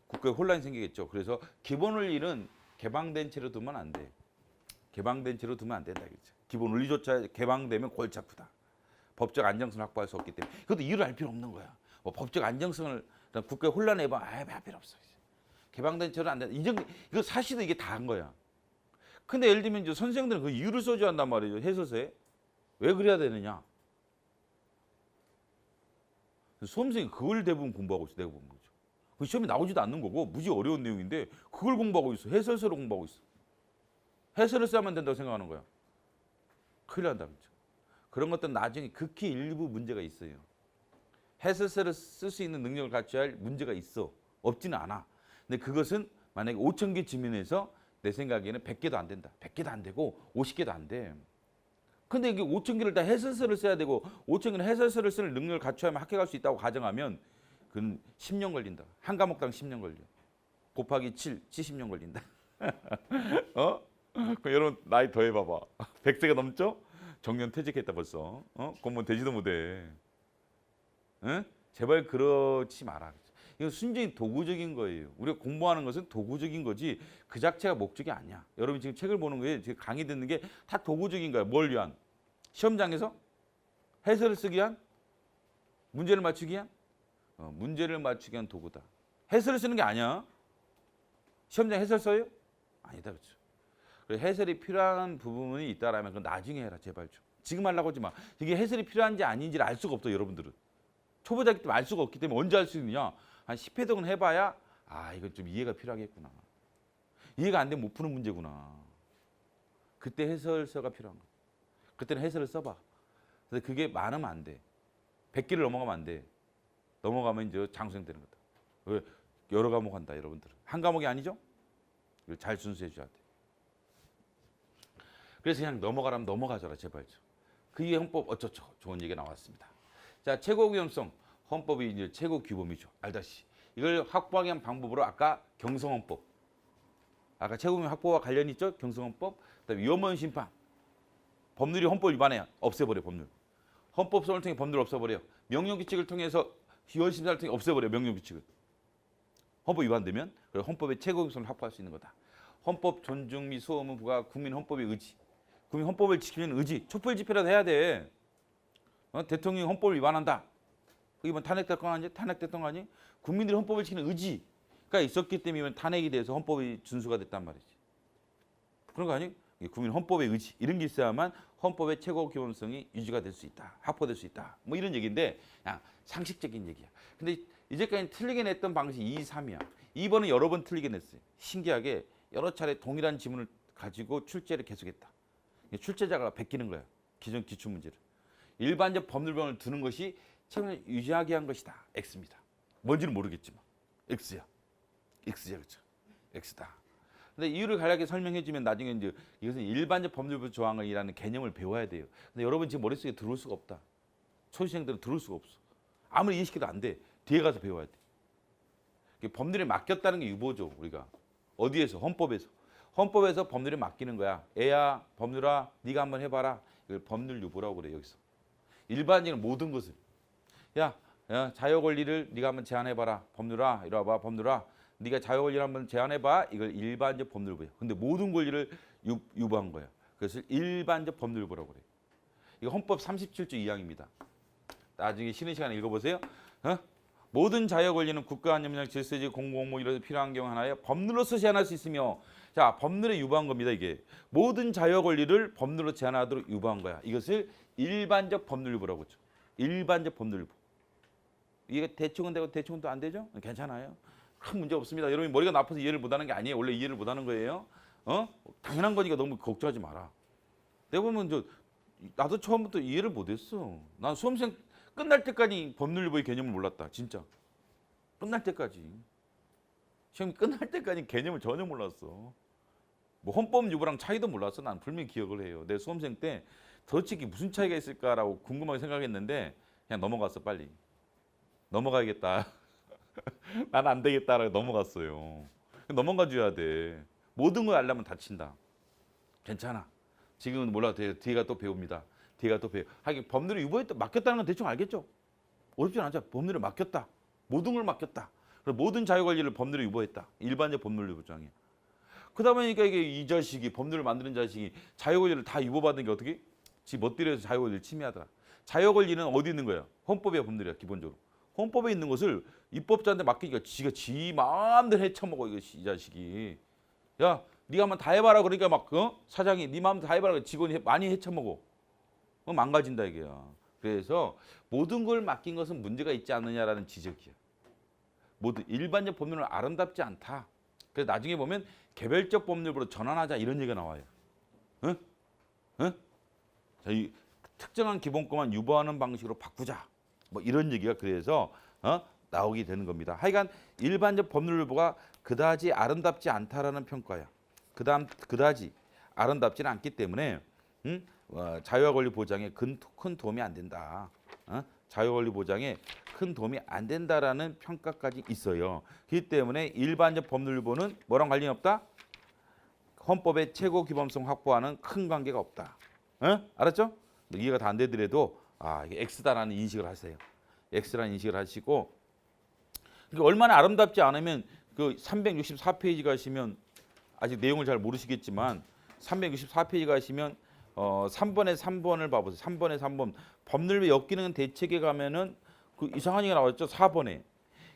국가에 혼란이 생기겠죠. 그래서 기본 원리는 개방된 채로 두면 안 돼. 개방된 채로 두면 안 된다. 그렇죠? 기본 원리조차 개방되면 골치 아프다. 법적 안정성을 확보할 수 없기 때문에. 그것도 이유를 알 필요 없는 거야. 법적 안정성을 국가에 혼란해 봐. 할 필요 없어. 개방된 채로 안 된다. 이거 사실은 이게 다 한 거야. 근데 예를 들면 이제 선생들은 그 이유를 써줘야 한단 말이죠. 해서세. 왜 그래야 되느냐? 수험생이 그걸 대부분 공부하고 있어. 내가 보는 거죠. 그 시험에 나오지도 않는 거고 무지 어려운 내용인데 그걸 공부하고 있어. 해설서를 공부하고 있어. 해설을 써야만 된다고 생각하는 거야. 큰일 난다. 그렇죠? 그런 것들은 나중에 극히 일부 문제가 있어요. 해설서를 쓸 수 있는 능력을 갖춰야 할 문제가 있어. 없지는 않아. 근데 그것은 만약에 5,000개 지문에서 내 생각에는 100개도 안 된다. 100개도 안 되고 50개도 안 돼. 근데 이게 5,000개를 다 해설서를 써야 되고 5,000개는 해설서를 쓸 능력을 갖춰야만 합격할 수 있다고 가정하면 그건 10년 걸린다. 한 과목당 10년 걸려. 곱하기 7, 70년 걸린다. 그럼 여러분 나이 더해봐봐. 100세가 넘죠? 정년 퇴직했다 벌써. 공무원 되지도 못해. 응? 제발 그렇지 마라. 이거 순전히 도구적인 거예요. 우리가 공부하는 것은 도구적인 거지 그 자체가 목적이 아니야. 여러분 지금 책을 보는 거에 지금 강의 듣는 게 다 도구적인 거야. 뭘 위한? 시험장에서 해설을 쓰기 위한? 문제를 맞추기 위한? 문제를 맞추기 위한 도구다. 해설을 쓰는 게 아니야. 시험장 해설 써요? 아니다. 그렇죠. 그래서 해설이 필요한 부분이 있다라면 그건 나중에 해라. 제발 좀. 지금 하려고 하지 마. 이게 해설이 필요한지 아닌지를 알 수가 없어. 여러분들은. 초보자기 때문에 알 수가 없기 때문에 언제 알 수 있느냐. 한 10회 정도 해봐야 이건 좀 이해가 필요하겠구나. 이해가 안 되면 못 푸는 문제구나. 그때 해설서가 필요한 거야. 그때는 해설을 써봐. 근데 그게 많으면 안 돼. 100개를 넘어가면 안 돼. 넘어가면 이제 장수생 되는 거다. 왜? 여러 과목 한다 여러분들은. 한 과목이 아니죠? 이걸 잘 순수해 줘야 돼. 그래서 그냥 넘어가라면 넘어가줘라 제발 좀. 그 이후에 헌법 어쩌죠? 좋은 얘기가 나왔습니다. 자, 최고 위헌성. 헌법이 이제 최고 규범이죠. 알다시피. 이걸 확보하기 위한 방법으로 아까 경성헌법. 아까 최고 규범 확보와 관련이 있죠? 경성헌법. 그다음에 위헌범 심판. 법률이 헌법 위반해. 없애버려 법률. 헌법소원을 통해 법률을 없애버려. 명령규칙을 통해서 위헌심사를 통해 없애버려 명령규칙을. 헌법 위반되면 헌법의 최고 규범을 확보할 수 있는 거다. 헌법 존중 및 수호는 부가 국민 헌법의 의지. 국민 헌법을 지키는 의지. 촛불 집회라도 해야 돼. 대통령이 헌법을 위반한다. 이번 탄핵 대통령 아니? 탄핵 대통령 아니? 국민들이 헌법을 지키는 의지가 있었기 때문에 탄핵이 돼서 헌법이 준수가 됐단 말이지. 그런 거 아니? 국민 헌법의 의지 이런 게 있어야만 헌법의 최고 기본성이 유지가 될 수 있다. 확보될 수 있다. 뭐 이런 얘기인데 그냥 상식적인 얘기야. 근데 이제까지 틀리게 냈던 방식이 2, 3이야. 2번은 여러 번 틀리게 냈어요. 신기하게 여러 차례 동일한 지문을 가지고 출제를 계속했다. 출제자가 베끼는 거야. 기존 기출문제를. 일반적 법률병을 두는 것이 책임을 유지하게 한 것이다. X입니다. 뭔지는 모르겠지만 X야. X야 그렇죠. X다. 근데 이유를 간략하게 설명해 주면 나중에 이제 이것은 일반적 법률부 조항이라는 개념을 배워야 돼요. 근데 여러분 지금 머릿속에 들어올 수가 없다. 초시생들은 들어올 수가 없어. 아무리 이해시켜도 안 돼. 뒤에 가서 배워야 돼. 법률에 맡겼다는 게 유보죠. 우리가. 어디에서? 헌법에서. 헌법에서 법률에 맡기는 거야. 애야 법률아 네가 한번 해봐라. 이걸 법률 유보라고 그래 여기서. 일반적인 모든 것을. 야 자유 권리를 네가 한번 제안해봐라. 법률아 이리 와봐 법률아. 네가 자유 권리를 한번 제안해봐. 이걸 일반적 법률부야. 근데 모든 권리를 유보한 거야. 그것을 일반적 법률부라고 그래. 이거 헌법 37조 2항입니다. 나중에 쉬는 시간에 읽어보세요. 모든 자유와 권리는 국가 안전망 질서지 공공무 이런 필요한 경우 하나에 법률로서 제한할 수 있으며 자 법률에 유보한 겁니다. 이게 모든 자유와 권리를 법률로 제한하도록 유보한 거야. 이것을 일반적 법률유보라고 하죠. 일반적 법률유보. 이게 대충은 되고 대충은 또 안 되죠? 괜찮아요. 큰 문제 없습니다. 여러분이 머리가 나빠서 이해를 못하는 게 아니에요. 원래 이해를 못하는 거예요. 당연한 거니까 너무 걱정하지 마라. 내가 보면 나도 처음부터 이해를 못했어. 난 수험생 끝날 때까지 법률유보의 개념을 몰랐다. 진짜. 끝날 때까지. 시험이 끝날 때까지 개념을 전혀 몰랐어. 뭐 헌법유보랑 차이도 몰랐어. 난 분명히 기억을 해요. 내 수험생 때 도대체 무슨 차이가 있을까라고 궁금하게 생각했는데 그냥 넘어갔어 빨리. 넘어가야겠다. 난 안 되겠다라고 넘어갔어요. 넘어가 줘야 돼. 모든 걸 알려면 다친다. 괜찮아. 지금은 몰라도 뒤가 또 배웁니다. 뒤가 또 배워. 하긴 법률을 유보했다. 맡겼다는 건 대충 알겠죠? 어렵진 않죠. 법률을 맡겼다. 모든 걸 맡겼다. 그래서 모든 자유 권리를 법률에 유보했다. 일반적 법률 유보장이야. 그러다 보니까 이게 이 자식이 법률을 만드는 자식이 자유 권리를 다 유보받은 게 어떻게? 지 멋대로해서 자유 권리를 침해하더라. 자유 권리는 어디 있는 거야? 헌법이야, 법률이야, 기본적으로. 헌법에 있는 것을 입법자한테 맡기니까 지가 지 마음대로 헤쳐먹어 이 자식이. 야, 네가 한번 다 해봐라 그러니까 막 사장이 네 마음대로 다 해봐라 직원이 많이 헤쳐먹어. 망가진다 이게야. 그래서 모든 걸 맡긴 것은 문제가 있지 않느냐라는 지적이야. 모든 일반적 법률은 아름답지 않다. 그래서 나중에 보면 개별적 법률로 전환하자 이런 얘기가 나와요. 응? 응? 자, 이 특정한 기본권만 유보하는 방식으로 바꾸자. 뭐 이런 얘기가 그래서 나오게 되는 겁니다. 하여간 일반적 법률 유보가 그다지 아름답지 않다라는 평가야. 그다지 아름답지는 않기 때문에 자유와 권리 보장에 큰 도움이 안 된다. 자유와 권리 보장에 큰 도움이 안 된다라는 평가까지 있어요. 그렇기 때문에 일반적 법률 유보는 뭐랑 관련이 없다? 헌법의 최고 기본성 확보와는 큰 관계가 없다. 알았죠? 이해가 다 안 되더라도 이게 X다라는 인식을 하세요. X라는 인식을 하시고 그러니까 얼마나 아름답지 않으면 그 364페이지 가시면 아직 내용을 잘 모르시겠지만 364페이지 가시면 3번에 3번을 봐보세요. 3번에 3번 법률 역기능 대책에 가면은 그 이상한 얘기가 나왔죠. 4번에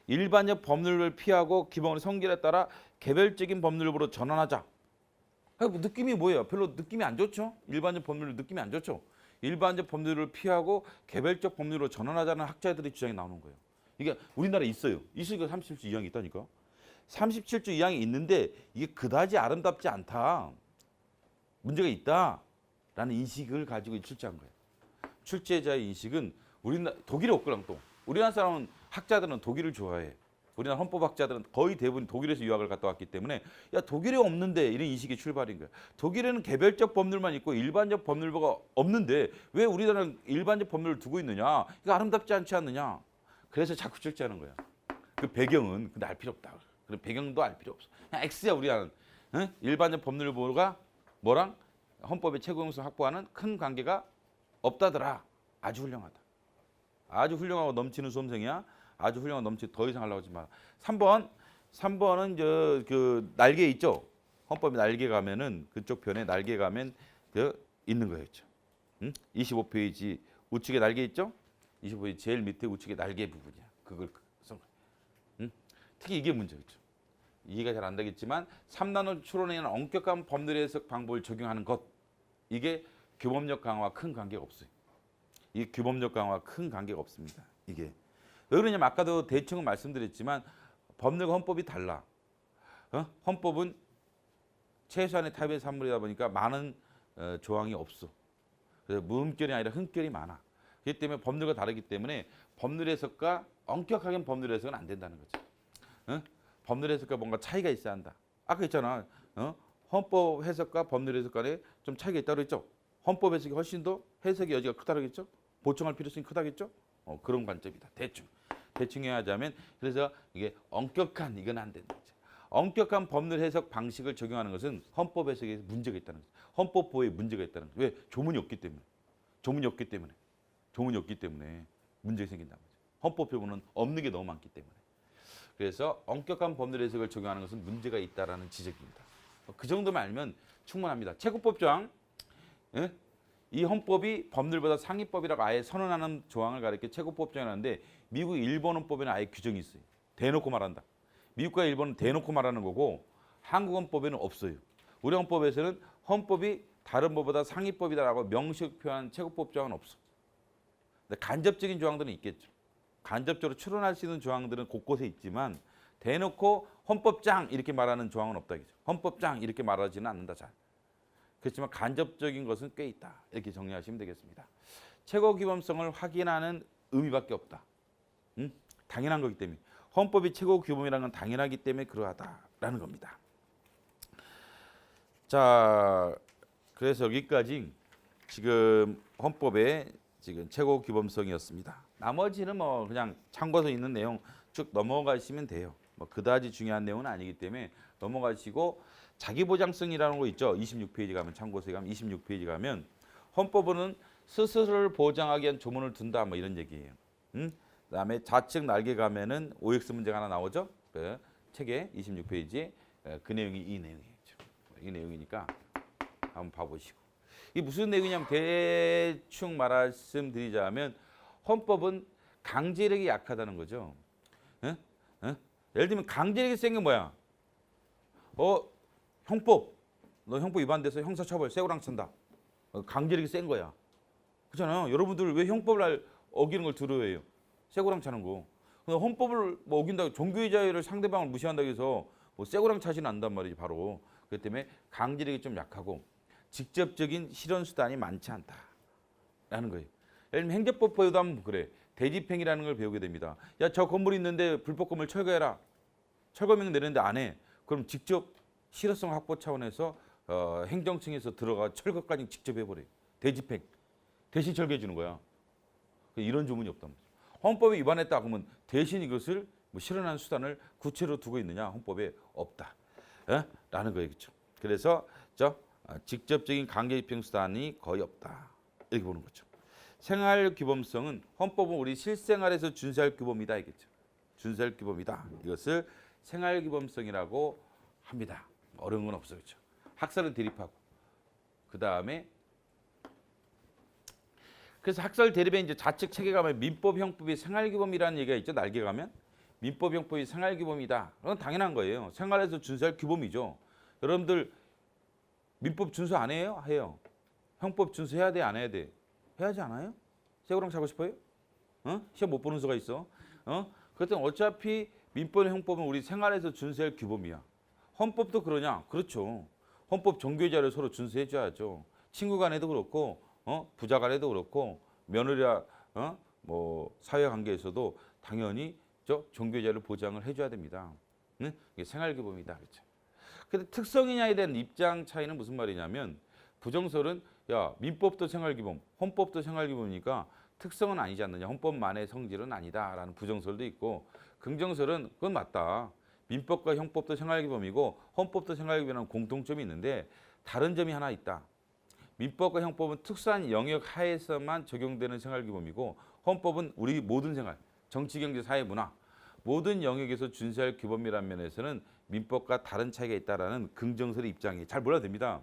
일반적 법률을 피하고 기본의 성질에 따라 개별적인 법률로 전환하자. 느낌이 뭐예요? 별로 느낌이 안 좋죠. 일반적 법률 느낌이 안 좋죠. 일반적 법률을 피하고 개별적 법률로 전환하자는 학자들의 주장이 나오는 거예요. 이게 우리나라에 있어요. 있으니까 37조 2항이 있다니까. 37조 2항이 있는데 이게 그다지 아름답지 않다. 문제가 있다라는 인식을 가지고 출제한 거예요. 출제자의 인식은 독일에 없거랑 또. 우리나라 사람은 학자들은 독일을 좋아해. 우리나라 헌법학자들은 거의 대부분 독일에서 유학을 갔다 왔기 때문에 야 독일에 없는데 이런 인식이 출발인 거야. 독일에는 개별적 법률만 있고 일반적 법률가 없는데 왜 우리나라는 일반적 법률을 두고 있느냐? 이거 아름답지 않지 않느냐? 그래서 자꾸 출제하는 거야. 그 배경은 근데 알 필요 없다. 그런 배경도 알 필요 없어. 그냥 X야 우리나라는. 일반적 법률보호가 뭐랑 헌법의 최고용성 확보와는 큰 관계가 없다더라. 아주 훌륭하다. 아주 훌륭하고 넘치는 수험생이야. 아주 훌륭한 더 이상 하려고 하지 마. 3번은 그 날개 있죠. 헌법에 날개 가면은 그쪽 편에 날개 가면 있는 거였죠. 25페이지 우측에 날개 있죠? 25페이지 제일 밑에 우측에 날개 부분이야. 그걸 써. 특히 이게 문제였죠. 이해가 잘 안 되겠지만 3단원 추론에는 엄격한 법률 해석 방법을 적용하는 것. 이게 규범력 강화와 큰 관계가 없어요. 이 규범력 강화와 큰 관계가 없습니다. 이게. 왜 그러냐면 아까도 대충 말씀드렸지만 법률과 헌법이 달라. 헌법은 최소한의 타입의 산물이다 보니까 많은 조항이 없어. 그래서 무음결이 아니라 흥결이 많아. 그렇기 때문에 법률과 다르기 때문에 법률 해석과 엄격하게 법률 해석은 안 된다는 거죠. 법률 해석과 뭔가 차이가 있어야 한다. 아까 있잖아. 헌법 해석과 법률 해석 간에 좀 차이가 있다고 했죠. 헌법 해석이 훨씬 더 해석의 여지가 크다고 했죠. 보충할 필요성이 크다겠죠. 그런 관점이다. 대충 해야 하자면 그래서 이게 엄격한 이건 안 된다. 엄격한 법률 해석 방식을 적용하는 것은 헌법 해석에 문제가 있다는 거죠. 헌법 보호에 문제가 있다는 거죠. 왜? 조문이 없기 때문에 문제가 생긴다는 거죠. 헌법 표본은 없는 게 너무 많기 때문에. 그래서 엄격한 법률 해석을 적용하는 것은 문제가 있다라는 지적입니다. 그 정도만 알면 충분합니다. 최고법조항 이 헌법이 법률보다 상위법이라고 아예 선언하는 조항을 가리켜 최고법정이 하는데 미국 일본 헌법에는 아예 규정이 있어요. 대놓고 말한다. 미국과 일본은 대놓고 말하는 거고 한국 헌법에는 없어요. 우리 헌법에서는 헌법이 다른 법보다 상위법이다라고 명시적 표현한 최고법 조항은 없어. 근데 간접적인 조항들은 있겠죠. 간접적으로 추론할 수 있는 조항들은 곳곳에 있지만 대놓고 헌법장 이렇게 말하는 조항은 없다겠죠. 헌법장 이렇게 말하지는 않는다. 잘. 그렇지만 간접적인 것은 꽤 있다. 이렇게 정리하시면 되겠습니다. 최고규범성을 확인하는 의미밖에 없다. 당연한 거기 때문에. 헌법이 최고규범이라는 건 당연하기 때문에 그러하다라는 겁니다. 자, 그래서 여기까지 지금 헌법의 지금 최고규범성이었습니다. 나머지는 뭐 그냥 참고서 있는 내용 쭉 넘어가시면 돼요. 뭐 그다지 중요한 내용은 아니기 때문에 넘어가시고 자기보장성이라는 거 있죠. 26페이지 가면 참고서에 가면 26페이지 가면 헌법은 스스로를 보장하기 위한 조문을 둔다 뭐 이런 얘기예요. 그다음에 좌측 날개 가면은 OX 문제가 하나 나오죠. 그 책에 26페이지에 그 내용이 이 내용이죠. 이 내용이니까 한번 봐보시고 이게 무슨 내용이냐면 대충 말씀드리자면 헌법은 강제력이 약하다는 거죠. 예를 들면 강제력이 센 게 뭐야? 형법, 너 형법 위반돼서 형사처벌, 쇠고랑 친다. 강제력이 센 거야. 그렇잖아요. 여러분들 왜 형법을 어기는 걸 두려워해요? 쇠고랑 차는 거. 근데 헌법을 뭐 어긴다고 종교의 자유를 상대방을 무시한다고 해서 뭐 쇠고랑 차지 난단 말이지 바로. 그렇기 때문에 강제력이 좀 약하고 직접적인 실현 수단이 많지 않다라는 거예요. 예를 들면 행정법보다 하면 그래. 대집행이라는 걸 배우게 됩니다. 야, 저 건물이 있는데 불법 건물 철거해라. 철거명 내렸는데 안 해. 그럼 직접 실효성 확보 차원에서 행정청에서 들어가 철거까지 직접 해버려요. 대집행. 대신 철거해 주는 거야. 이런 조문이 없단 말이야. 헌법에 위반했다 그러면 대신 이것을 뭐 실현하는 수단을 구체로 두고 있느냐? 헌법에 없다. 라는 거예요. 그렇죠? 그래서 직접적인 강제집행 수단이 거의 없다. 이렇게 보는 거죠. 생활규범성은 헌법은 우리 실생활에서 준수할 규범이다. 이겠죠. 준수할 규범이다. 이것을 생활규범성이라고 합니다. 어려운 건 없어요. 그렇죠? 학설은 대립하고 그 다음에 그래서 학설 대립에 이제 좌측 책에 가면 민법 형법이 생활규범이라는 얘기가 있죠. 날개 가면 민법 형법이 생활규범이다. 그건 당연한 거예요. 생활에서 준수할 규범이죠. 여러분들 민법 준수 안 해요? 해요. 형법 준수해야 돼? 안 해야 돼? 해야지 않아요? 쇠고랑 차고 싶어요? 시험 못 보는 수가 있어. 그렇다면 어차피 민법 형법은 우리 생활에서 준수할 규범이야. 헌법도 그러냐? 그렇죠. 헌법 종교자를 서로 준수해 줘야죠. 친구 간에도 그렇고 부자 간에도 그렇고 며느리와 뭐 사회 관계에서도 당연히 종교자를 보장을 해줘야 됩니다. 이게 생활규범이다. 그렇죠. 근데 특성이냐에 대한 입장 차이는 무슨 말이냐면 부정설은 야 민법도 생활규범, 헌법도 생활규범이니까 특성은 아니지 않느냐. 헌법만의 성질은 아니다라는 부정설도 있고 긍정설은 그건 맞다. 민법과 형법도 생활규범이고 헌법도 생활규범이라는 공통점이 있는데 다른 점이 하나 있다. 민법과 형법은 특수한 영역 하에서만 적용되는 생활규범이고 헌법은 우리 모든 생활, 정치, 경제, 사회, 문화 모든 영역에서 준수할 규범이라는 면에서는 민법과 다른 차이가 있다라는 긍정설의 입장이 잘 몰라도 됩니다.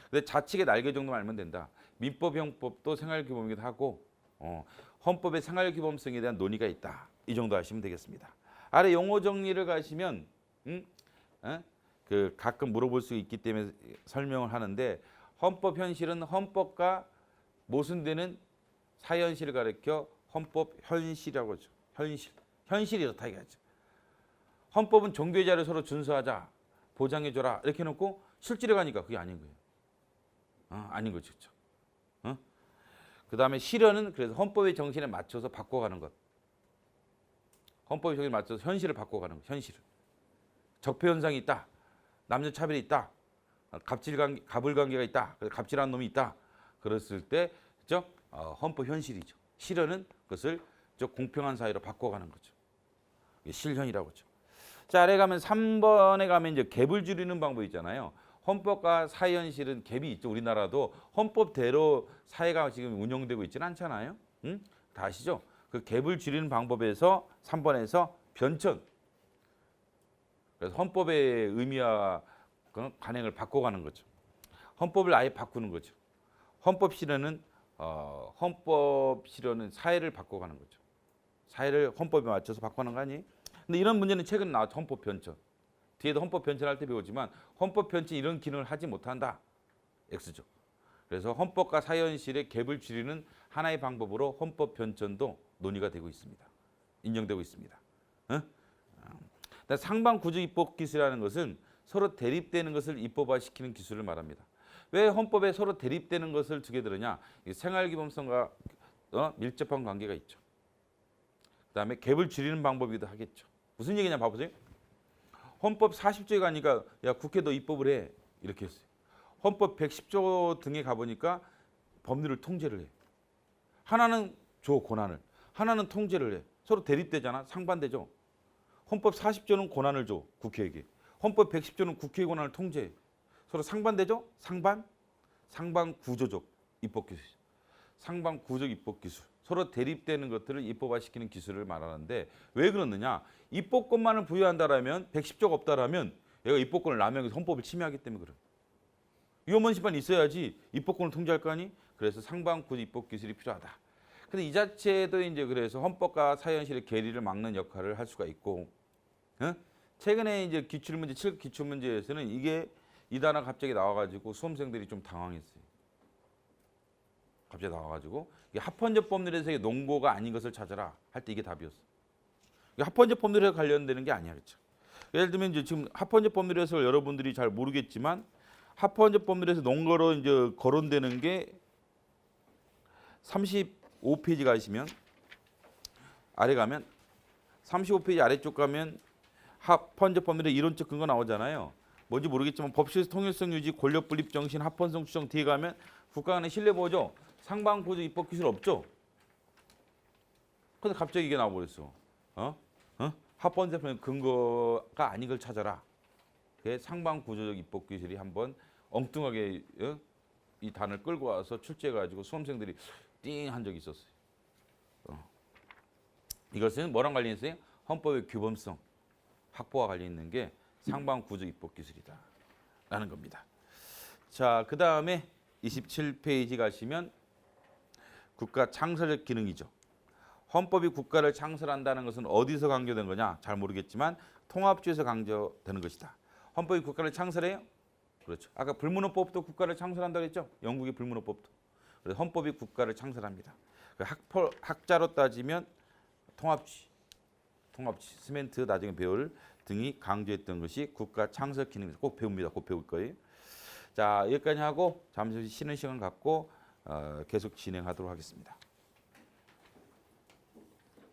근데 좌측의 날개 정도만 알면 된다. 민법, 형법도 생활규범이기도 하고 헌법의 생활규범성에 대한 논의가 있다. 이 정도 하시면 되겠습니다. 아래 용어 정리를 가시면 그 가끔 물어볼 수 있기 때문에 설명을 하는데 헌법 현실은 헌법과 모순되는 사현실을 가리켜 헌법 현실이라고 하죠. 현실이 이렇다 이거죠. 헌법은 종교의 자유를 서로 준수하자, 보장해줘라 이렇게 해놓고 실질에 가니까 그게 아닌 거예요. 아닌 거죠. 그렇죠? 그다음에 실현은 그래서 헌법의 정신에 맞춰서 바꿔가는 것. 헌법의 정신에 맞춰서 현실을 바꿔가는 것. 현실을. 적폐 현상이 있다. 남녀 차별이 있다. 갑을관계가 있다. 갑질하는 놈이 있다. 그랬을 때 헌법 현실이죠. 실현은 그것을 공평한 사회로 바꿔가는 거죠. 이게 실현이라고 하죠. 자, 아래 가면 3번에 가면 이제 갭을 줄이는 방법이 있잖아요. 헌법과 사회 현실은 갭이 있죠. 우리나라도 헌법대로 사회가 지금 운영되고 있지는 않잖아요. 다 아시죠? 그 갭을 줄이는 방법에서 3번에서 변천. 그래서 헌법의 의미와 관행을 바꿔가는 거죠. 헌법을 아예 바꾸는 거죠. 헌법 실현은 사회를 바꿔가는 거죠. 사회를 헌법에 맞춰서 바꿔가는 거 아니? 근데 이런 문제는 최근 나왔죠. 헌법 변천. 뒤에도 헌법 변천할 때 배우지만 헌법 변천 이런 기능을 하지 못한다. X죠. 그래서 헌법과 사회현실의 갭을 줄이는 하나의 방법으로 헌법 변천도 논의가 되고 있습니다. 인정되고 있습니다. 상방 구조 입법 기술이라는 것은 서로 대립되는 것을 입법화시키는 기술을 말합니다. 왜 헌법에 서로 대립되는 것을 두게 들으냐? 생활기본성과 밀접한 관계가 있죠. 그다음에 갭을 줄이는 방법이기도 하겠죠. 무슨 얘기냐 봐보세요. 헌법 40조에 가니까 야 국회 너 입법을 해 이렇게 했어요. 헌법 110조 등에 가보니까 법률을 통제를 해. 하나는 줘 권한을, 하나는 통제를 해. 서로 대립되잖아. 상반되죠. 헌법 40조는 권한을 줘 국회에게. 헌법 110조는 국회의 권한을 통제해. 서로 상반되죠? 상반 구조적 입법 기술. 상반 구조적 입법 기술. 서로 대립되는 것들을 입법화시키는 기술을 말하는데 왜 그러느냐? 입법권만을 부여한다라면 110조가 없다라면 얘가 입법권을 남용해서 헌법을 침해하기 때문에 그래. 위헌 심판이 있어야지 입법권을 통제할 거 아니? 그래서 상반 구조 입법 기술이 필요하다. 근데 이 자체도 이제 그래서 헌법과 사회현실의 괴리를 막는 역할을 할 수가 있고, 최근에 이제 기출문제 7급 기출문제에서는 이 단어가 갑자기 나와가지고 수험생들이 좀 당황했어요. 갑자기 나와가지고 이게 합헌적 법률에서의 논거가 아닌 것을 찾아라 할 때 이게 답이었어. 이게 합헌적 법률에 관련되는 게 아니야, 그렇죠? 예를 들면 이제 지금 합헌적 법률에서 여러분들이 잘 모르겠지만 합헌적 법률에서 논거로 이제 거론되는 게 35페이지 가시면 아래 가면 35페이지 아래쪽 가면 합헌적 법률의 이론적 근거 나오잖아요. 뭔지 모르겠지만 법실에서 통일성 유지, 권력 분립 정신, 합헌성 추정 뒤에 가면 국가 간의 신뢰 보호죠. 상방 구조 입법 기술 없죠. 근데 갑자기 이게 나와버렸어. 합헌적 법률 근거가 아닌 걸 찾아라. 그게 상방 구조적 입법 기술이 한번 엉뚱하게 이 단을 끌고 와서 출제해가지고 수험생들이 띵 한 적이 있었어요. 이것은 뭐랑 관련 있어요? 헌법의 규범성 확보와 관련 있는 게 상방 구조 입법 기술이다라는 겁니다. 자, 그 다음에 27페이지 가시면 국가 창설적 기능이죠. 헌법이 국가를 창설한다는 것은 어디서 강조된 거냐? 잘 모르겠지만 통합주에서 강조되는 것이다. 헌법이 국가를 창설해요? 그렇죠. 아까 불문헌법도 국가를 창설한다고 했죠? 영국의 불문헌법도. 그래서 헌법이 국가를 창설합니다. 학자로 따지면 통합주의, 스멘트 나중에 배울 등이 강조했던 것이 국가 창설 기능입니다. 꼭 배웁니다. 꼭 배울 거예요. 자, 여기까지 하고 잠시 쉬는 시간 갖고 계속 진행하도록 하겠습니다.